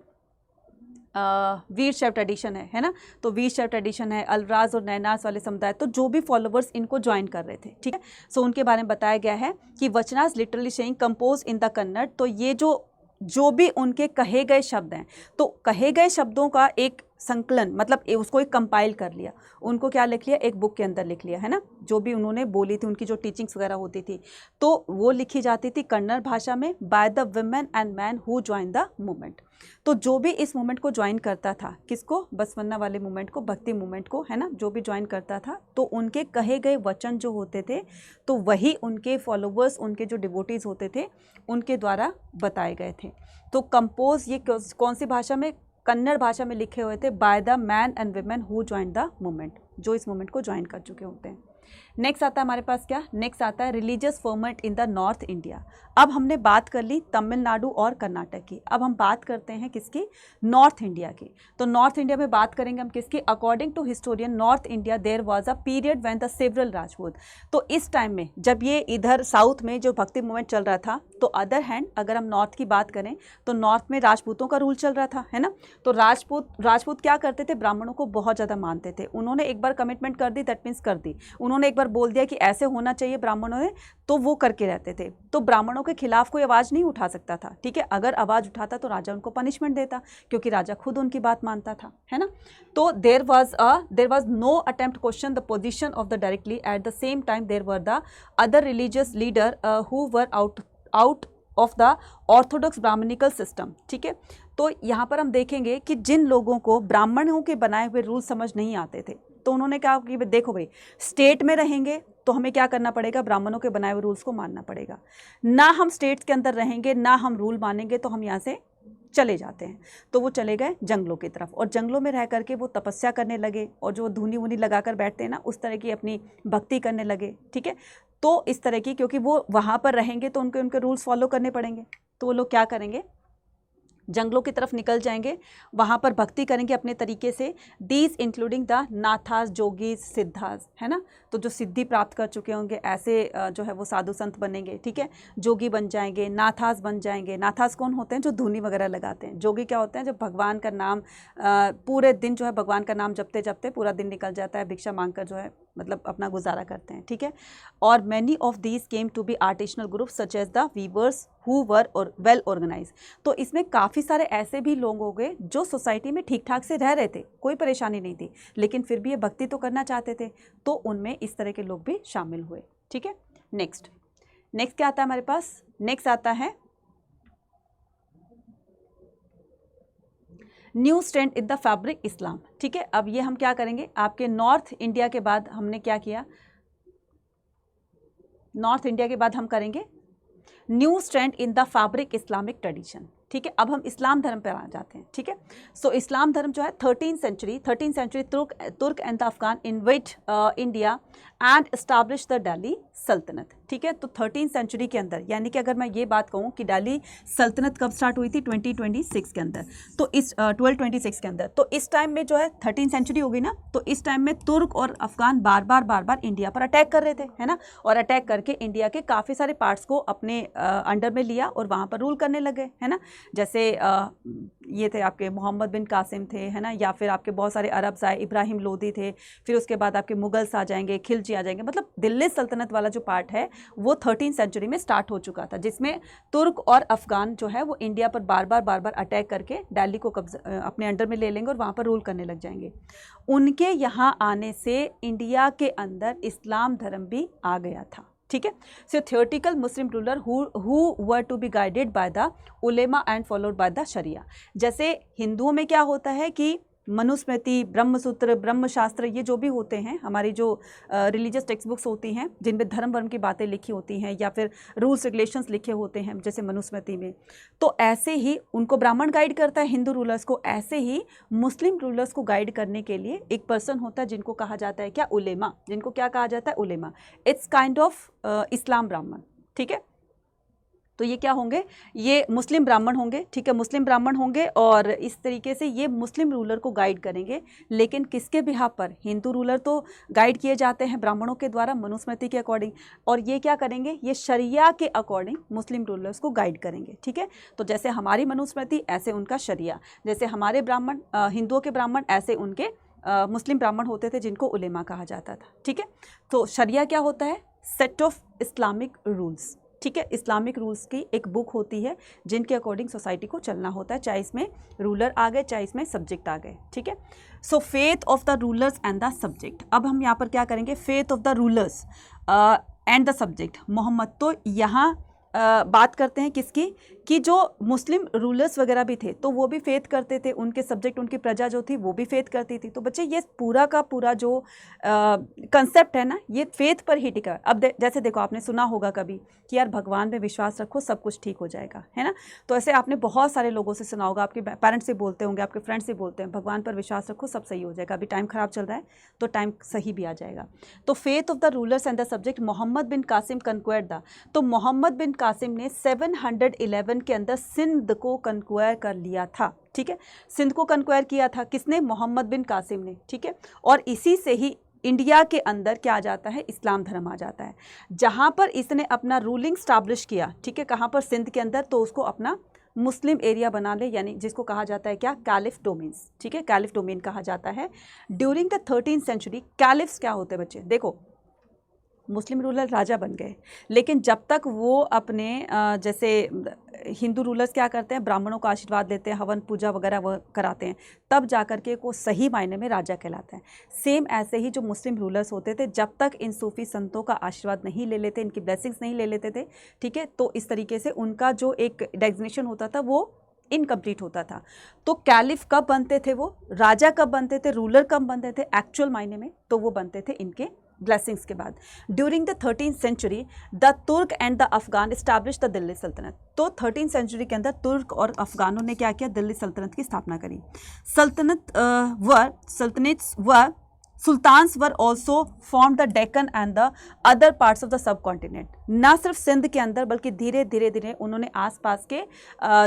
वीर शैव ट्रेडिशन है ना, तो वीर शैव ट्रेडिशन है, अलराज और नैनार्स वाले समुदाय, तो जो भी फॉलोवर्स इनको ज्वाइन कर रहे थे, ठीक है। सो उनके बारे में बताया गया है कि vachanas literally saying compose in the Kannada, तो ये जो भी उनके कहे गए शब्द हैं, तो कहे गए शब्दों का एक संकलन, मतलब उसको एक कंपाइल कर लिया, उनको क्या लिख लिया, एक बुक के अंदर लिख लिया, है ना, जो भी उन्होंने बोली थी, उनकी जो टीचिंग्स वगैरह होती थी, तो वो लिखी जाती थी कन्नड़ भाषा में by the women and man who join the movement. तो जो भी इस मूवमेंट को ज्वाइन करता था, किसको, बसवन्ना वाले मूवमेंट को, भक्ति मूवमेंट को, है ना, जो भी ज्वाइन करता था, तो उनके कहे गए वचन जो होते थे, तो वही उनके फॉलोवर्स, उनके जो डिवोटीज होते थे, उनके द्वारा बताए गए थे। तो कंपोज ये कौन सी भाषा में, कन्नड़ भाषा में लिखे हुए थे, by the man and women who join the movement, जो इस मूवमेंट को ज्वाइन कर चुके होते हैं। नेक्स्ट आता है हमारे पास क्या, नेक्स्ट आता है religious ferment in the north India. अब हमने बात कर ली तमिलनाडु और कर्नाटक की, अब हम बात करते हैं किसकी, नॉर्थ इंडिया की। तो नॉर्थ इंडिया में बात करेंगे हम किसकी, according to historian north India there was a period when the several Rajput, तो इस टाइम में जब ये इधर साउथ में जो भक्ति मूवमेंट चल रहा था, तो अदर हैंड अगर हम नॉर्थ की बात करें तो नॉर्थ में राजपूतों का रूल चल रहा था, है ना। तो राजपूत क्या करते थे, ब्राह्मणों को बहुत ज़्यादा मानते थे। उन्होंने एक बार कमिटमेंट कर दी, दैट मीन्स कर दी, उन्होंने एक बार बोल दिया कि ऐसे होना चाहिए ब्राह्मणों ने, तो वो करके रहते थे। तो ब्राह्मणों के खिलाफ कोई आवाज़ नहीं उठा सकता था, ठीक है। अगर आवाज़ उठाता तो राजा उनको पनिशमेंट देता, क्योंकि राजा खुद उनकी बात मानता था, है ना। तो there was no attempt question the position of the directly, at the same time there were the other religious leader who were out of the orthodox Brahmanical system, ठीक है। तो यहाँ पर हम देखेंगे कि जिन लोगों को ब्राह्मणों के बनाए हुए रूल समझ नहीं आते थे, तो उन्होंने कहा कि देखो भाई, स्टेट में रहेंगे तो हमें क्या करना पड़ेगा, ब्राह्मणों के बनाए हुए रूल्स को मानना पड़ेगा, ना हम स्टेट्स के अंदर रहेंगे, ना हम रूल मानेंगे, तो हम यहाँ से चले जाते हैं। तो वो चले गए जंगलों की तरफ, और जंगलों में रह करके वो तपस्या करने लगे, और जो धुनी वुनी लगा कर बैठते हैं ना, उस तरह की अपनी भक्ति करने लगे, ठीक है। तो इस तरह की, क्योंकि वो वहाँ पर रहेंगे तो उनके रूल्स फॉलो करने पड़ेंगे, तो वो लोग क्या करेंगे, जंगलों की तरफ निकल जाएंगे, वहाँ पर भक्ति करेंगे अपने तरीके से। दीज इंक्लूडिंग द नाथास, जोगीज, सिद्धास, है ना, तो जो सिद्धि प्राप्त कर चुके होंगे ऐसे जो है वो साधु संत बनेंगे, ठीक है। जोगी बन जाएंगे, नाथास बन जाएंगे। नाथास कौन होते हैं, जो धुनी वगैरह लगाते हैं। जोगी क्या होते हैं, जो भगवान का नाम पूरे दिन जो है भगवान का नाम जपते जपते पूरा दिन निकल जाता है, भिक्षा मांगकर जो है मतलब अपना गुजारा करते हैं, ठीक है। और many of these came to be artisanal group such as the weavers who were और वेल ऑर्गेनाइज। तो इसमें काफ़ी सारे ऐसे भी लोग हो गए जो सोसाइटी में ठीक ठाक से रह रहे थे, कोई परेशानी नहीं थी, लेकिन फिर भी ये भक्ति तो करना चाहते थे, तो उनमें इस तरह के लोग भी शामिल हुए, ठीक है। नेक्स्ट क्या आता है हमारे पास, नेक्स्ट आता है new strand in the fabric Islam, ठीक है। अब ये हम क्या करेंगे, आपके नॉर्थ इंडिया के बाद हमने क्या किया, नॉर्थ इंडिया के बाद हम करेंगे new strand in the fabric Islamic tradition, ठीक है। अब हम इस्लाम धर्म पर आ जाते हैं, ठीक है। सो इस्लाम धर्म जो है 13th सेंचुरी तुर्क and the Afghan invade India and establish the Delhi सल्तनत, ठीक है। तो 13th सेंचुरी के अंदर, यानी कि अगर मैं ये बात कहूँ कि दिल्ली सल्तनत कब स्टार्ट हुई थी, 2026 के अंदर, तो इस 1226 के अंदर, तो इस टाइम में जो है 13th सेंचुरी हो गई ना, तो इस टाइम में तुर्क और अफगान बार बार इंडिया पर अटैक कर रहे थे, है ना, और अटैक करके इंडिया के काफ़ी सारे पार्ट्स को अपने अंडर में लिया और वहाँ पर रूल करने लगे, है ना। जैसे ये थे आपके मोहम्मद बिन कासिम थे, है ना, या फिर आपके बहुत सारे अरब्स आए, इब्राहिम लोदी थे, फिर उसके बाद आपके मुगल्स आ जाएंगे, खिलजी आ जाएंगे। मतलब दिल्ली सल्तनत वाला जो पार्ट है वो 13th सेंचुरी में स्टार्ट हो चुका था, जिसमें तुर्क और अफगान जो है वो इंडिया पर बार बार अटैक करके दिल्ली को कब्जा अपने अंडर में ले लेंगे और वहाँ पर रूल करने लग जाएंगे। उनके यहाँ आने से इंडिया के अंदर इस्लाम धर्म भी आ गया था, ठीक है। So theoretical Muslim ruler who were to be guided by the ulema and followed by the sharia. जैसे हिंदुओं में क्या होता है कि मनुस्मृति, ब्रह्मसूत्र, ब्रह्मशास्त्र, ये जो भी होते हैं हमारी जो रिलीजियस टेक्स्ट बुक्स होती हैं जिनमें धर्म वर्म की बातें लिखी होती हैं या फिर रूल्स रेगुलेशंस लिखे होते हैं जैसे मनुस्मृति में, तो ऐसे ही उनको ब्राह्मण गाइड करता है हिंदू रूलर्स को, ऐसे ही मुस्लिम रूलर्स को गाइड करने के लिए एक पर्सन होता है जिनको कहा जाता है क्या, उलेमा, जिनको क्या कहा जाता है, उलेमा। इट्स काइंड ऑफ इस्लाम ब्राह्मण, ठीक है। तो ये क्या होंगे, ये मुस्लिम ब्राह्मण होंगे, ठीक है, मुस्लिम ब्राह्मण होंगे और इस तरीके से ये मुस्लिम रूलर को गाइड करेंगे। लेकिन किसके बिहाफ पर? हिंदू रूलर तो गाइड किए जाते हैं ब्राह्मणों के द्वारा मनुस्मृति के अकॉर्डिंग, और ये क्या करेंगे, ये शरिया के अकॉर्डिंग मुस्लिम रूलर्स को गाइड करेंगे, ठीक है। तो जैसे हमारी मनुस्मृति ऐसे उनका शरिया, जैसे हमारे ब्राह्मण हिंदुओं के ब्राह्मण ऐसे उनके मुस्लिम ब्राह्मण होते थे जिनको उलेमा कहा जाता था, ठीक है। तो शरिया क्या होता है? सेट ऑफ इस्लामिक रूल्स, ठीक है। इस्लामिक रूल्स की एक बुक होती है जिनके अकॉर्डिंग सोसाइटी को चलना होता है, चाहे इसमें रूलर आ गए चाहे इसमें सब्जेक्ट आ गए, ठीक है। So faith of the rulers and the subject. अब हम यहाँ पर क्या करेंगे, faith of the rulers and the subject. Muhammad, तो यहाँ बात करते हैं किसकी, कि जो मुस्लिम रूलर्स वगैरह भी थे तो वो भी फेथ करते थे, उनके सब्जेक्ट उनकी प्रजा जो थी वो भी फेथ करती थी। तो बच्चे ये पूरा का पूरा जो कंसेप्ट है ना, ये फेथ पर ही टिका। अब जैसे देखो, आपने सुना होगा कभी कि यार भगवान में विश्वास रखो सब कुछ ठीक हो जाएगा, है ना। तो ऐसे आपने बहुत सारे लोगों से सुना होगा, आपके पेरेंट्स से बोलते होंगे, आपके फ्रेंड्स से बोलते हैं भगवान पर विश्वास रखो सब सही हो जाएगा, अभी टाइम ख़राब चल रहा है तो टाइम सही भी आ जाएगा। तो faith of the rulers and the subject, Muhammad bin Qasim conquered the. तो मोहम्मद बिन कासिम ने 711 के अंदर सिंध को कन्क्वायर कर लिया था, ठीक है। सिंध को कन्क्वायर किया था किसने? मोहम्मद बिन कासिम ने, ठीक है। और इसी से ही इंडिया के अंदर क्या आ जाता है, इस्लाम धर्म आ जाता है। जहाँ पर इसने अपना रूलिंग स्टैब्लिश किया, ठीक है, कहाँ पर? सिंध के अंदर, तो उसको अपना मुस्लिम एरिया बना ले, यानी जिसको कहा जाता है क्या? कैलिफ डोमेन्स, ठीक है, कैलिफ डोमेन कहा जाता है। During the 13th century caliphs क्या होते हैं बच्चे? देखो, मुस्लिम रूलर राजा बन गए, लेकिन जब तक वो अपने जैसे हिंदू रूलर्स क्या करते हैं, ब्राह्मणों का आशीर्वाद लेते हैं, हवन पूजा वगैरह वो कराते हैं, तब जाकर के वो सही मायने में राजा कहलाता है। सेम ऐसे ही जो मुस्लिम रूलर्स होते थे, जब तक इन सूफी संतों का आशीर्वाद नहीं ले लेते, इनकी ब्लेसिंग्स नहीं ले लेते थे, ठीक है, तो इस तरीके से उनका जो एक डेजिग्नेशन होता था वो इनकम्प्लीट होता था। तो कैलिफ कब बनते थे? वो राजा कब बनते थे, रूलर कब बनते थे एक्चुअल मायने में? तो वो बनते थे इनके ब्लेसिंग्स के बाद। During the 13th century the Turk and the Afghan establish the Delhi Sultanate. तो 13th सेंचुरी के अंदर तुर्क और अफगानों ने क्या किया? दिल्ली सल्तनत की स्थापना करी। Sultans were also form the Deccan and the other parts of the subcontinent. ना सिर्फ सिंध के अंदर बल्कि धीरे धीरे उन्होंने आसपास के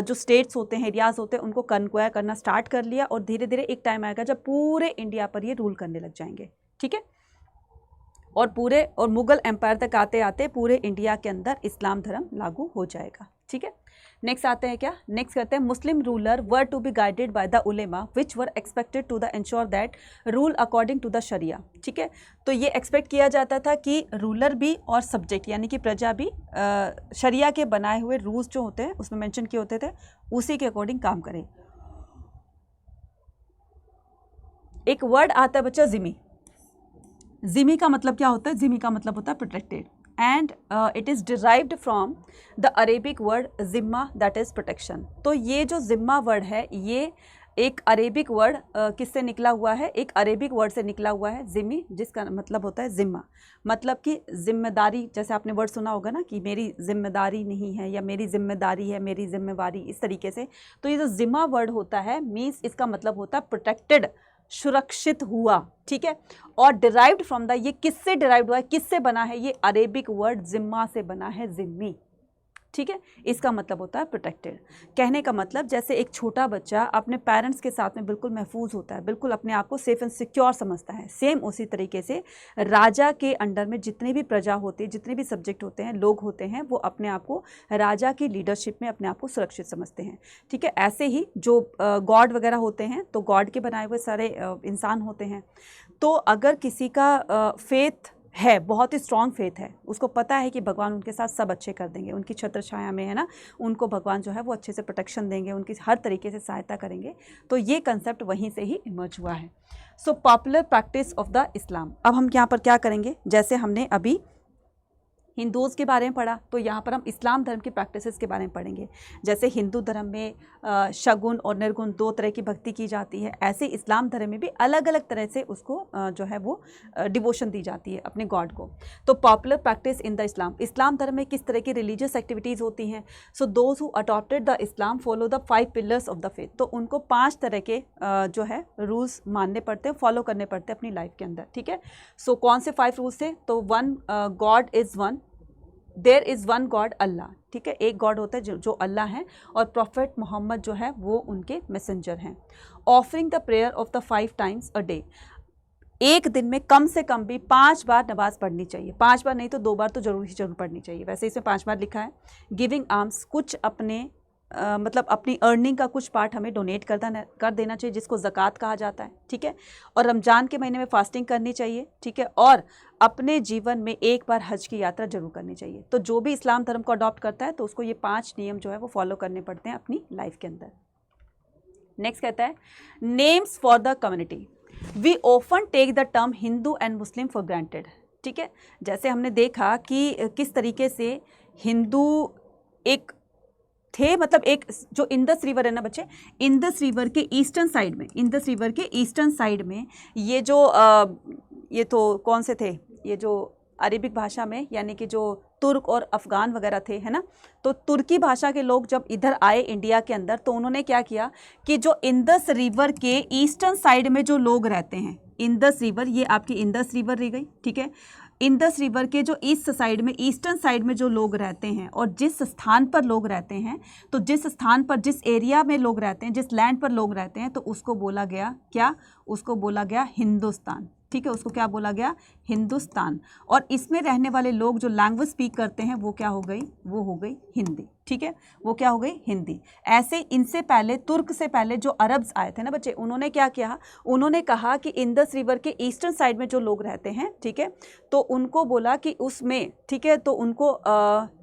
जो स्टेट्स होते हैं, एरियाज होते हैं, उनको कन्क्वायर करना स्टार्ट कर लिया। और धीरे धीरे एक टाइम आएगा जब पूरे इंडिया पर ये रूल करने लग जाएंगे, ठीक है। और मुगल एम्पायर तक आते आते पूरे इंडिया के अंदर इस्लाम धर्म लागू हो जाएगा, ठीक है। नेक्स्ट आते हैं क्या? नेक्स्ट करते हैं Muslim ruler were to be guided by the ulema which were expected to the ensure that rule according to the sharia, ठीक है। तो ये एक्सपेक्ट किया जाता था कि रूलर भी और सब्जेक्ट यानी कि प्रजा भी शरिया के बनाए हुए रूल्स जो होते हैं उसमें मेंशन किए होते थे, उसी के अकॉर्डिंग काम करें। एक वर्ड आता है बच्चा जिमी। जिमी का मतलब क्या होता है? जिमी का मतलब होता है protected, and it is derived from the Arabic word जिम्मा दैट इज़ प्रोटेक्शन। तो ये जो जिम्मा वर्ड है ये एक अरेबिक वर्ड किससे निकला हुआ है? एक अरेबिक वर्ड से निकला हुआ है जिमी, जिसका मतलब होता है जिम्मा, मतलब कि जिम्मेदारी। जैसे आपने वर्ड सुना होगा ना कि मेरी जिम्मेदारी नहीं है या मेरी जिम्मेदारी है, मेरी जिम्मेवारी, इस तरीके से। तो ये जो जिम्मा वर्ड होता है मीन्स इसका मतलब होता है प्रोटेक्टेड, सुरक्षित हुआ, ठीक है। और डिराइव्ड फ्रॉम द, ये किससे डिराइव्ड हुआ है, किससे बना है? ये अरेबिक वर्ड जिम्मा से बना है, जिम्मी, ठीक है। इसका मतलब होता है प्रोटेक्टेड। कहने का मतलब जैसे एक छोटा बच्चा अपने पेरेंट्स के साथ में बिल्कुल महफूज होता है, बिल्कुल अपने आप को सेफ एंड सिक्योर समझता है, सेम उसी तरीके से राजा के अंडर में जितनी भी प्रजा होती है, जितने भी सब्जेक्ट होते हैं, लोग होते हैं, वो अपने आप को राजा की लीडरशिप में अपने आप को सुरक्षित समझते हैं, ठीक है। ऐसे ही जो गॉड वगैरह होते हैं तो गॉड के बनाए हुए सारे इंसान होते हैं। तो अगर किसी का फेथ है, बहुत ही स्ट्रॉन्ग फेथ है, उसको पता है कि भगवान उनके साथ सब अच्छे कर देंगे, उनकी छत्र छाया में, है ना, उनको भगवान जो है वो अच्छे से प्रोटेक्शन देंगे, उनकी हर तरीके से सहायता करेंगे। तो ये कंसेप्ट वहीं से ही इमर्ज हुआ है। So popular practice of the Islam. अब हम यहाँ पर क्या करेंगे, जैसे हमने अभी हिंदूज़ के बारे में पढ़ा, तो यहाँ पर हम इस्लाम धर्म की प्रैक्टिसेस के बारे में पढ़ेंगे। जैसे हिंदू धर्म में शगुन और निर्गुण दो तरह की भक्ति की जाती है, ऐसे इस्लाम धर्म में भी अलग अलग तरह से उसको जो है वो डिवोशन दी जाती है अपने गॉड को। तो पॉपुलर प्रैक्टिस इन द इस्लाम, इस्लाम धर्म में किस तरह की रिलीजियस एक्टिविटीज़ होती हैं? So those who adopted the Islam follow the 5 pillars of the faith. तो उनको 5 तरह के जो है रूल्स मानने पड़ते हैं, फॉलो करने पड़ते हैं अपनी लाइफ के अंदर, ठीक है। सो कौन से 5 रूल्स थे? तो 1 God is one, there is one God Allah, ठीक है, एक गॉड होता है जो अल्लाह है, और प्रॉफिट मोहम्मद जो है वो उनके मैसेंजर हैं। Offering the prayer of the 5 times a day, एक दिन में कम से कम भी 5 बार नमाज पढ़नी चाहिए, 5 बार नहीं तो 2 बार तो जरूर पढ़नी चाहिए, वैसे इसमें 5 बार लिखा है। गिविंग आर्म्स, कुछ अपने मतलब अपनी अर्निंग का कुछ पार्ट हमें डोनेट कर देना चाहिए, जिसको ज़कात कहा जाता है, ठीक है। और रमज़ान के महीने में फास्टिंग करनी चाहिए, ठीक है। और अपने जीवन में एक बार हज की यात्रा जरूर करनी चाहिए। तो जो भी इस्लाम धर्म को अडॉप्ट करता है तो उसको ये 5 नियम जो है वो फॉलो करने पड़ते हैं अपनी लाइफ के अंदर। नेक्स्ट कहता है names for the community. We often take the term Hindu and Muslim for granted, ठीक है। जैसे हमने देखा कि किस तरीके से हिंदू एक थे, मतलब एक जो इंदस रिवर है ना बच्चे, इंदस रिवर के ईस्टर्न साइड में, इंदस रिवर के ईस्टर्न साइड में ये जो ये तो कौन से थे, ये जो अरेबिक भाषा में यानी कि जो तुर्क और अफ़गान वगैरह थे, है ना। तो तुर्की भाषा के लोग जब इधर आए इंडिया के अंदर तो उन्होंने क्या किया कि जो इंदस रिवर के ईस्टर्न साइड में जो लोग रहते हैं, इंदस रिवर, ये आपकी इंदस रिवर रह गई, ठीक है। इंदस रिवर के जो ईस्ट साइड में, ईस्टर्न साइड में जो लोग रहते हैं और जिस स्थान पर लोग रहते हैं, तो जिस स्थान पर, जिस एरिया में लोग रहते हैं, जिस लैंड पर लोग रहते हैं, तो उसको बोला गया क्या, उसको बोला गया हिंदुस्तान, ठीक है। उसको क्या बोला गया, हिंदुस्तान। और इसमें रहने वाले लोग जो लैंग्वेज स्पीक करते हैं वो क्या हो गई, वो हो गई हिंदी, ठीक है, वो क्या हो गई, हिंदी। ऐसे इनसे पहले, तुर्क से पहले जो अरब्स आए थे ना बच्चे, उन्होंने क्या किया, उन्होंने कहा कि इंदस रिवर के ईस्टर्न साइड में जो लोग रहते हैं, ठीक है, तो उनको बोला कि उसमें, ठीक है, तो उनको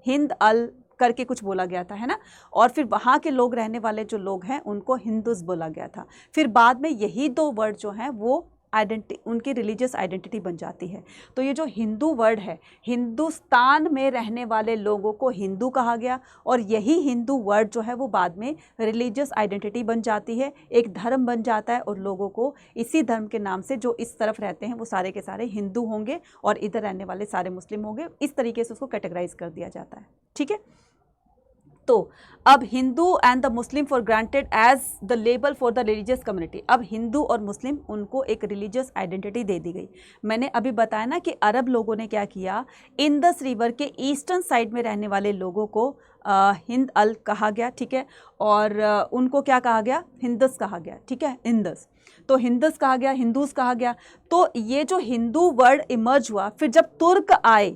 हिंद अल करके कुछ बोला गया था, है ना। और फिर वहाँ के लोग, रहने वाले जो लोग हैं, उनको हिंदूज बोला गया था। फिर बाद में यही 2 वर्ड जो हैं वो उनकी रिलीजियस आइडेंटिटी बन जाती है। तो ये जो हिंदू वर्ड है, हिंदुस्तान में रहने वाले लोगों को हिंदू कहा गया, और यही हिंदू वर्ड जो है वो बाद में रिलीजियस आइडेंटिटी बन जाती है, एक धर्म बन जाता है, और लोगों को इसी धर्म के नाम से जो इस तरफ रहते हैं वो सारे के सारे हिंदू होंगे और इधर रहने वाले सारे मुस्लिम होंगे। इस तरीके से उसको कैटेगराइज कर दिया जाता है, ठीक है। तो अब Hindu and the Muslim for granted as the label for the religious community. अब हिंदू और मुस्लिम, उनको एक रिलीजियस आइडेंटिटी दे दी गई। मैंने अभी बताया ना कि अरब लोगों ने क्या किया, इंदस रिवर के ईस्टर्न साइड में रहने वाले लोगों को हिंद अल कहा गया, ठीक है, और उनको क्या कहा गया, हिंदस कहा गया, ठीक है, हिंदस। तो हिंदस कहा गया, हिंदूस कहा गया। तो ये जो हिंदू वर्ड इमर्ज हुआ, फिर जब तुर्क आए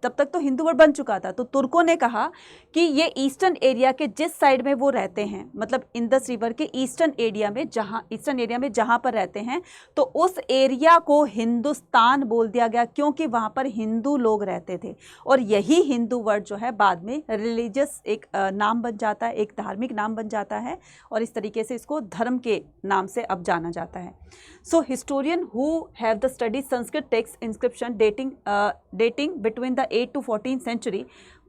तब तक तो हिंदू वर्ड बन चुका था। तो तुर्कों ने कहा कि ये ईस्टर्न एरिया के जिस साइड में वो रहते हैं, मतलब इंदस रिवर के ईस्टर्न एरिया में जहाँ पर रहते हैं, तो उस एरिया को हिंदुस्तान बोल दिया गया, क्योंकि वहाँ पर हिंदू लोग रहते थे। और यही हिंदू वर्ड जो है बाद में रिलीजियस एक नाम बन जाता है, एक धार्मिक नाम बन जाता है, और इस तरीके से इसको धर्म के नाम से अब जाना जाता है। So historian who have the study Sanskrit text inscription dating between the 8th to 14th century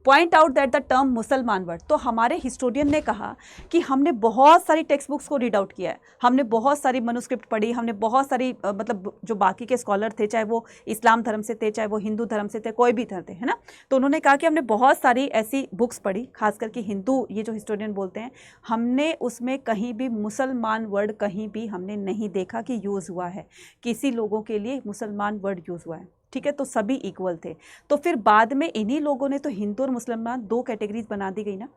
point out that the term Musalman word. तो हमारे हिस्टोरियन ने कहा कि हमने बहुत सारी टेक्स्ट बुक्स को रीड आउट किया है, हमने बहुत सारी मनुस्क्रिप्ट पढ़ी, हमने बहुत सारी मतलब जो बाकी के स्कॉलर थे, चाहे वो इस्लाम धर्म से थे, चाहे वो हिंदू धर्म से थे, कोई भी धर्म थे, है ना। तो उन्होंने कहा कि हमने बहुत सारी ऐसी बुक्स पढ़ी, खास करके हिंदू, ये जो हिस्टोरियन बोलते हैं, हमने उसमें कहीं भी मुसलमान वर्ड कहीं भी हमने नहीं देखा कि यूज़ हुआ है, किसी लोगों के लिए मुसलमान वर्ड यूज़ हुआ है, ठीक है। तो सभी इक्वल थे। तो फिर बाद में इन्हीं लोगों ने तो हिंदू और मुसलमान 2 कैटेगरीज बना दी गई ना।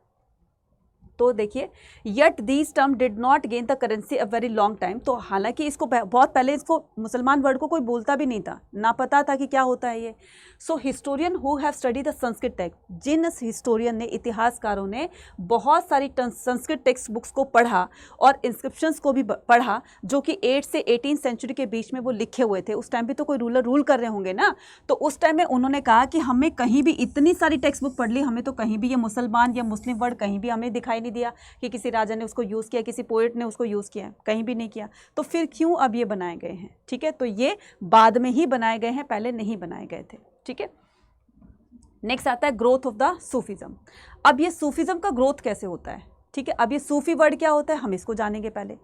तो देखिए, yet these term did not gain the currency a very long time. तो हालांकि इसको बहुत पहले इसको मुसलमान वर्ड को कोई बोलता भी नहीं था, ना पता था कि क्या होता है ये। So historian who have study the Sanskrit text, जिन हिस्टोरियन ने, इतिहासकारों ने बहुत सारी संस्कृत टेक्स्ट बुक्स को पढ़ा और इंस्क्रिप्शंस को भी पढ़ा, जो कि 8 से 18 सेंचुरी के बीच में वो लिखे हुए थे। उस टाइम भी तो कोई रूलर रूल कर रहे होंगे ना। तो उस टाइम में उन्होंने कहा कि हमें कहीं भी, इतनी सारी टेक्स्ट बुक पढ़ ली, हमें तो कहीं भी ये मुसलमान या मुस्लिम वर्ड कहीं भी हमें दिखाई दिया कि किसी राजा ने उसको यूज़ किया, किसी पोएट ने उसको यूज़ किया, कहीं भी नहीं किया। तो फिर क्यों अब ये बनाए गए हैं, ठीक है। तो ये बाद में ही बनाए गए हैं, पहले नहीं बनाए गए थे, ठीक है। नेक्स्ट आता है ग्रोथ ऑफ द सूफीज़म। अब ये सूफीज़म का ग्रोथ कैसे होता है, ठीक है। अब ये सूफी वर्ड क्या होता है, हम इसको जानेंगे पहले।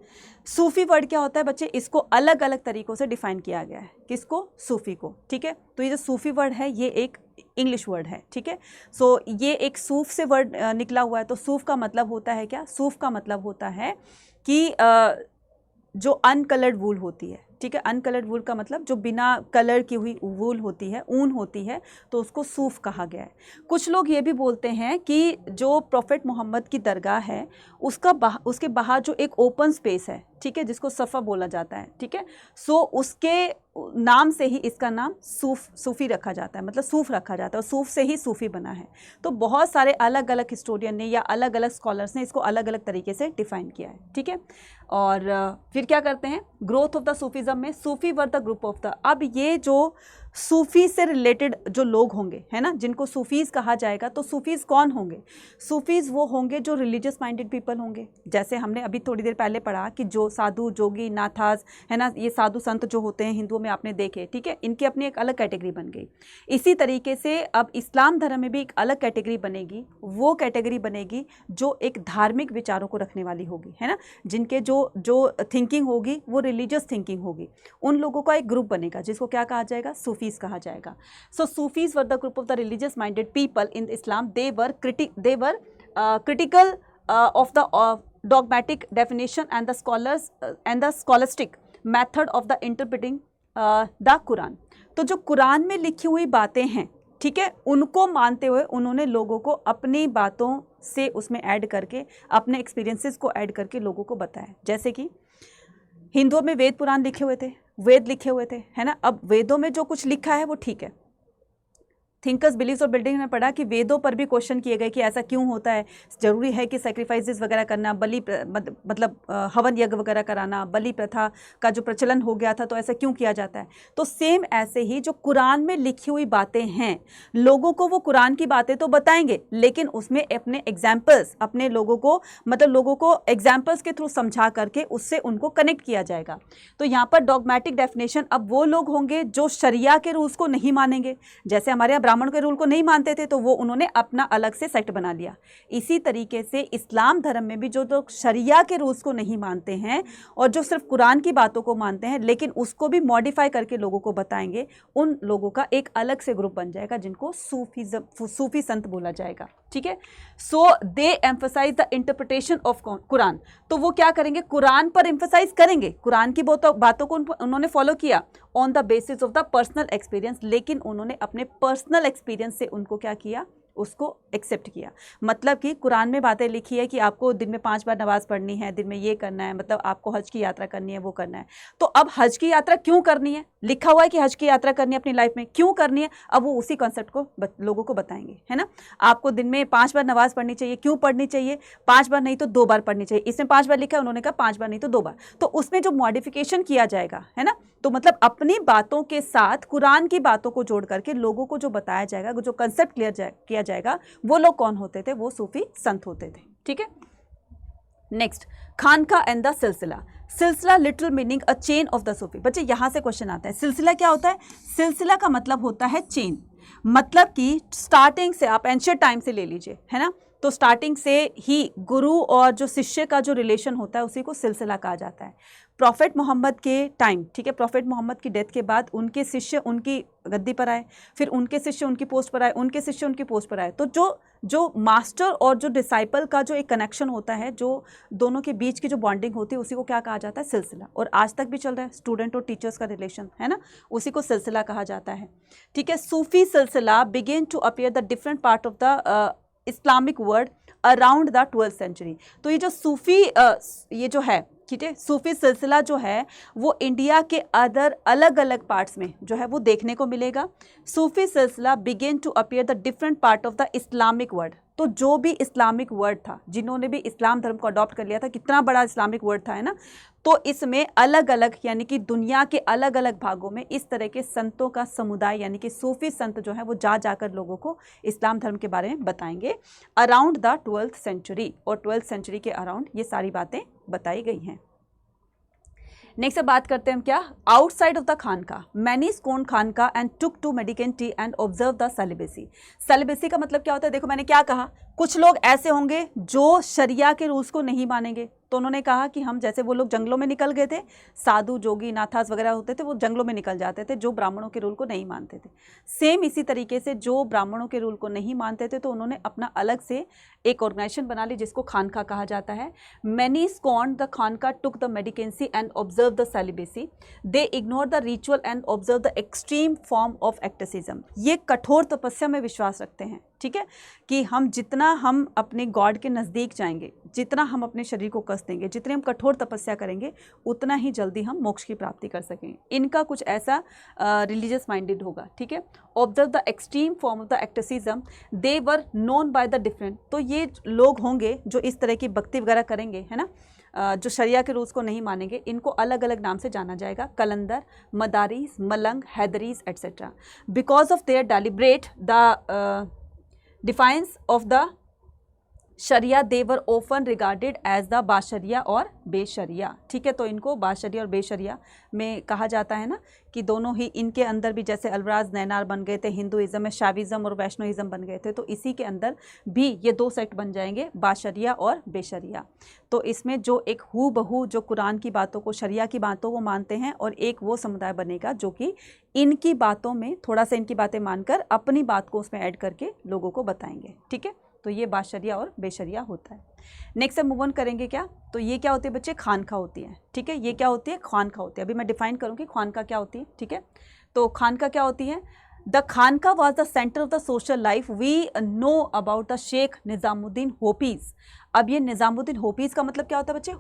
सूफी वर्ड क्या होता है बच्चे, इसको अलग अलग तरीक़ों से डिफाइन किया गया है, किसको, सूफी को, ठीक है। तो ये जो सूफी वर्ड है ये एक इंग्लिश वर्ड है, ठीक है। सो ये एक सूफ से वर्ड निकला हुआ है। तो सूफ का मतलब होता है क्या, सूफ का मतलब होता है कि जो अनकलर्ड वूल होती है, ठीक है। अनकलर्ड वुल का मतलब जो बिना कलर की हुई वूल होती है, ऊन होती है, तो उसको सूफ कहा गया है। कुछ लोग ये भी बोलते हैं कि जो प्रोफेट मोहम्मद की दरगाह है उसके बाहर जो एक ओपन स्पेस है, ठीक है, जिसको सफ़ा बोला जाता है, ठीक है, सो उसके नाम से ही इसका नाम सूफ़ी रखा जाता है, मतलब सूफ़ रखा जाता है, और सूफ़ से ही सूफ़ी बना है। तो बहुत सारे अलग अलग हिस्टोरियन ने या अलग अलग स्कॉलर्स ने इसको अलग अलग तरीके से डिफ़ाइन किया है, ठीक है। और फिर क्या करते हैं, ग्रोथ ऑफ द सूफीज़म में Sufi were the group of the, अब ये जो सूफ़ी से रिलेटेड जो लोग होंगे, है ना, जिनको सूफ़ीज़ कहा जाएगा, तो सूफ़ीज़ कौन होंगे? सूफ़ीज़ वो होंगे जो रिलीजियस माइंडेड पीपल होंगे, जैसे हमने अभी थोड़ी देर पहले पढ़ा कि जो साधु, जोगी, नाथाज, है ना, ये साधु संत जो होते हैं हिंदुओं में आपने देखे, ठीक है, इनकी अपनी एक अलग कैटेगरी बन गई। इसी तरीके से अब इस्लाम धर्म में भी एक अलग कैटेगरी बनेगी, वो कैटेगरी बनेगी जो एक धार्मिक विचारों को रखने वाली होगी, है ना, जिनके जो थिंकिंग होगी वो रिलीजियस थिंकिंग होगी। उन लोगों का एक ग्रुप बनेगा जिसको क्या कहा जाएगा? सूफीज़ कहा जाएगा। So Sufis were the group of the religious minded people in Islam. They were critical of the dogmatic definition and the scholastic method of the interpreting the Quran। तो जो कुरान में लिखी हुई बातें हैं, ठीक है, उनको मानते हुए उन्होंने लोगों को अपनी बातों से उसमें ऐड करके, अपने एक्सपीरियंसेस को ऐड करके लोगों को बताया। जैसे कि हिंदुओं में वेद पुराण लिखे हुए थे, वेद लिखे हुए थे, है ना। अब वेदों में जो कुछ लिखा है वो ठीक है। थिंकर्स बिलीव्स और बिल्डिंग में पढ़ा कि वेदों पर भी क्वेश्चन किए गए कि ऐसा क्यों होता है, ज़रूरी है कि सेक्रीफाइसेस वगैरह करना, बलि मतलब हवन यज्ञ वगैरह कराना, बलि प्रथा का जो प्रचलन हो गया था, तो ऐसा क्यों किया जाता है। तो सेम ऐसे ही जो कुरान में लिखी हुई बातें हैं, लोगों को वो कुरान की बातें तो बताएंगे, लेकिन उसमें अपने एग्जाम्पल्स, अपने लोगों को एग्जाम्पल्स के थ्रू समझा करके उससे उनको कनेक्ट किया जाएगा। तो यहाँ पर डॉगमेटिक डेफिनेशन, अब वो लोग होंगे जो शरिया के रूल्स को नहीं मानेंगे, जैसे हमारे यहाँ ब्राह्मण के रूल को नहीं मानते थे, तो वो उन्होंने अपना अलग से सेक्ट बना लिया। इसी तरीके से इस्लाम धर्म में भी जो लोग शरिया के रूल्स को नहीं मानते हैं और जो सिर्फ कुरान की बातों को मानते हैं, लेकिन उसको भी मॉडिफाई करके लोगों को बताएंगे, उन लोगों का एक अलग से ग्रुप बन जाएगा जिनको सूफी संत बोला जाएगा, ठीक है। So they emphasise the interpretation of Quran. तो वो क्या करेंगे? कुरान पर एम्फसाइज करेंगे, कुरान की बातों को उन्होंने फॉलो किया on the basis of the personal experience, लेकिन उन्होंने अपने पर्सनल एक्सपीरियंस से उनको क्या किया? उसको एक्सेप्ट किया। मतलब कि कुरान में बातें लिखी है कि आपको दिन में 5 बार नमाज पढ़नी है, दिन में ये करना है, मतलब आपको हज की यात्रा करनी है, वो करना है। तो अब हज की यात्रा क्यों करनी है? लिखा हुआ है कि हज की यात्रा करनी है अपनी लाइफ में, क्यों करनी है? अब वो उसी कॉन्सेप्ट को लोगों को बताएंगे, है ना। आपको दिन में 5 बार नमाज पढ़नी चाहिए, क्यों पढ़नी चाहिए? 5 बार नहीं तो 2 बार पढ़नी चाहिए। इसमें 5 बार लिखा है, उन्होंने कहा 5 बार नहीं तो 2 बार। तो उसमें जो मॉडिफिकेशन किया जाएगा, है ना, तो मतलब अपनी बातों के साथ कुरान की बातों को जोड़ करके लोगों को जो बताया जाएगा, जो कंसेप्ट क्लियर किया जाएगा, वो लोग कौन होते थे? वो सूफी संत होते थे, ठीक है। नेक्स्ट, खानका एंड द सिलसिला। सिलसिला literal meaning a chain of the सूफी। बच्चे यहां से क्वेश्चन आता है, सिलसिला क्या होता है? सिलसिला का मतलब होता है चेन, मतलब कि स्टार्टिंग से, आप एंशिएंट टाइम से ले लीजिए, है ना, तो स्टार्टिंग से ही गुरु और जो शिष्य का जो रिलेशन होता है उसी को सिलसिला कहा जाता है। प्रॉफेट मोहम्मद के टाइम, ठीक है, प्रॉफेट मोहम्मद की डेथ के बाद उनके शिष्य उनकी गद्दी पर आए, फिर उनके शिष्य उनकी पोस्ट पर आए, उनके शिष्य उनकी पोस्ट पर आए। तो जो मास्टर और जो डिसाइपल का जो एक कनेक्शन होता है, जो दोनों के बीच की जो बॉन्डिंग होती है, उसी को क्या कहा जाता है? सिलसिला। और आज तक भी चल रहा है, स्टूडेंट और टीचर्स का रिलेशन, है ना, उसी को सिलसिला कहा जाता है, ठीक है। Sufi silsila begin to appear the different part of the Islamic world around the 12th century. तो ये जो सूफी ये जो है, ठीक है, सूफी सिलसिला जो है वो इंडिया के अलग अलग पार्ट्स में जो है वो देखने को मिलेगा। Sufi silsila begin to appear the different part of the Islamic world. तो जो भी इस्लामिक वर्ड था, जिन्होंने भी इस्लाम धर्म को अडॉप्ट कर लिया था, कितना बड़ा इस्लामिक वर्ड था, है ना, तो इसमें अलग अलग, यानी कि दुनिया के अलग अलग भागों में इस तरह के संतों का समुदाय, यानी कि सूफी संत जो है वो जाकर लोगों को इस्लाम धर्म के बारे में बताएंगे अराउंड द 12th सेंचुरी। और 12th सेंचुरी के अराउंड ये सारी बातें बताई गई हैं। नेक्स्ट बात करते हैं हम क्या? Outside of the khanqah, many scorned khanqah and took to mendicancy and observe the celibacy. Celibacy का मतलब क्या होता है? देखो मैंने क्या कहा, कुछ लोग ऐसे होंगे जो शरिया के रूल्स को नहीं मानेंगे। तो उन्होंने कहा कि हम, जैसे वो लोग जंगलों में निकल गए थे, साधु जोगी नाथास वगैरह होते थे, वो जंगलों में निकल जाते थे जो ब्राह्मणों के रूल को नहीं मानते थे। सेम इसी तरीके से जो ब्राह्मणों के रूल को नहीं मानते थे तो उन्होंने अपना अलग से एक ऑर्गेनाइजेशन बना ली जिसको खानका कहा जाता है। Many scorned the khanqah, took the mendicancy and observe the celibacy, they ignore the ritual and observe the extreme form of asceticism. ये कठोर तपस्या में विश्वास रखते हैं, ठीक है, कि हम जितना हम अपने गॉड के नज़दीक जाएंगे, जितना हम अपने शरीर को कष्ट देंगे, जितने हम कठोर तपस्या करेंगे, उतना ही जल्दी हम मोक्ष की प्राप्ति कर सकेंगे। इनका कुछ ऐसा रिलीजियस माइंडेड होगा, ठीक है। Observe the extreme form of the asceticism, they were known by the different. तो ये लोग होंगे जो इस तरह की भक्ति वगैरह करेंगे, है ना, जो शरिया के रूल्स को नहीं मानेंगे, इनको अलग अलग नाम से जाना जाएगा, Qalandar, Madaris, Malang, Haidaris etcetera. Because of their deliberate the defiance of the sharia, they were often regarded as the ba-sharia और बेशरिया, ठीक है। तो इनको बाशरिया और बेशरिया में कहा जाता है ना, कि दोनों ही, इनके अंदर भी जैसे अलवराज नैनार बन गए थे हिंदुइज्म में, शाविज़म और वैष्णोइज्म बन गए थे, तो इसी के अंदर भी ये दो सेक्ट बन जाएंगे, बाशरिया और बेशरिया। तो इसमें जो एक हू बहू जो कुरान की बातों को, शरिया की बातों को मानते हैं, और एक वो समुदाय बनेगा जो कि इनकी बातों में थोड़ा सा इनकी बातें मानकर अपनी बात को उसमें ऐड करके लोगों को बताएंगे, ठीक है। तो ये बाशरिया और बेशरिया होता है। नेक्स्ट हम मूव ऑन करेंगे क्या, तो ये क्या होती है बच्चे, खानका होती है, ठीक है। ये क्या होती है, खानका होती है। अभी मैं डिफाइन करूँगी खानका क्या होती है, ठीक है। तो खानका क्या होती है, the khanqah was the centre of the social life. We know about the Shaikh Nizamuddin hospice. अब ये निज़ामुद्दीन होपीज़ का मतलब क्या होता है बच्चे,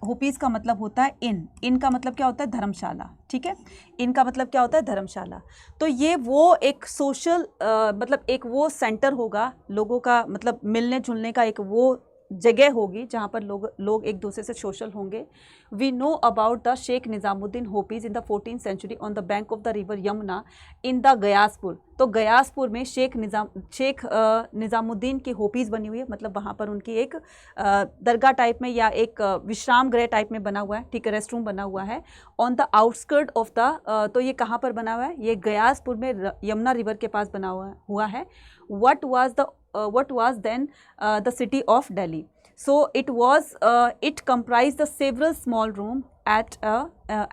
होपीज़ का मतलब होता है इन का मतलब क्या होता है, धर्मशाला, ठीक है। इनका मतलब क्या होता है, धर्मशाला। तो ये वो एक सोशल मतलब एक वो सेंटर होगा लोगों का, मतलब मिलने जुलने का एक वो जगह होगी जहाँ पर लोग एक दूसरे से सोशल होंगे। We know about the Shaikh Nizamuddin hospice in the 14th century on the bank of the river Yamuna in the Ghiyaspur. तो गयासपुर में शेख निज़ामुद्दीन की होपीज़ बनी हुई है, मतलब वहाँ पर उनकी एक दरगाह टाइप में या एक विश्राम गृह टाइप में बना हुआ है, ठीक है, रेस्ट रूम बना हुआ है on the outskirt of the. तो ये कहाँ पर बना हुआ है, ये गयासपुर में यमुना रिवर के पास बना हुआ है। what was then the city of Delhi. So it comprised the several small room at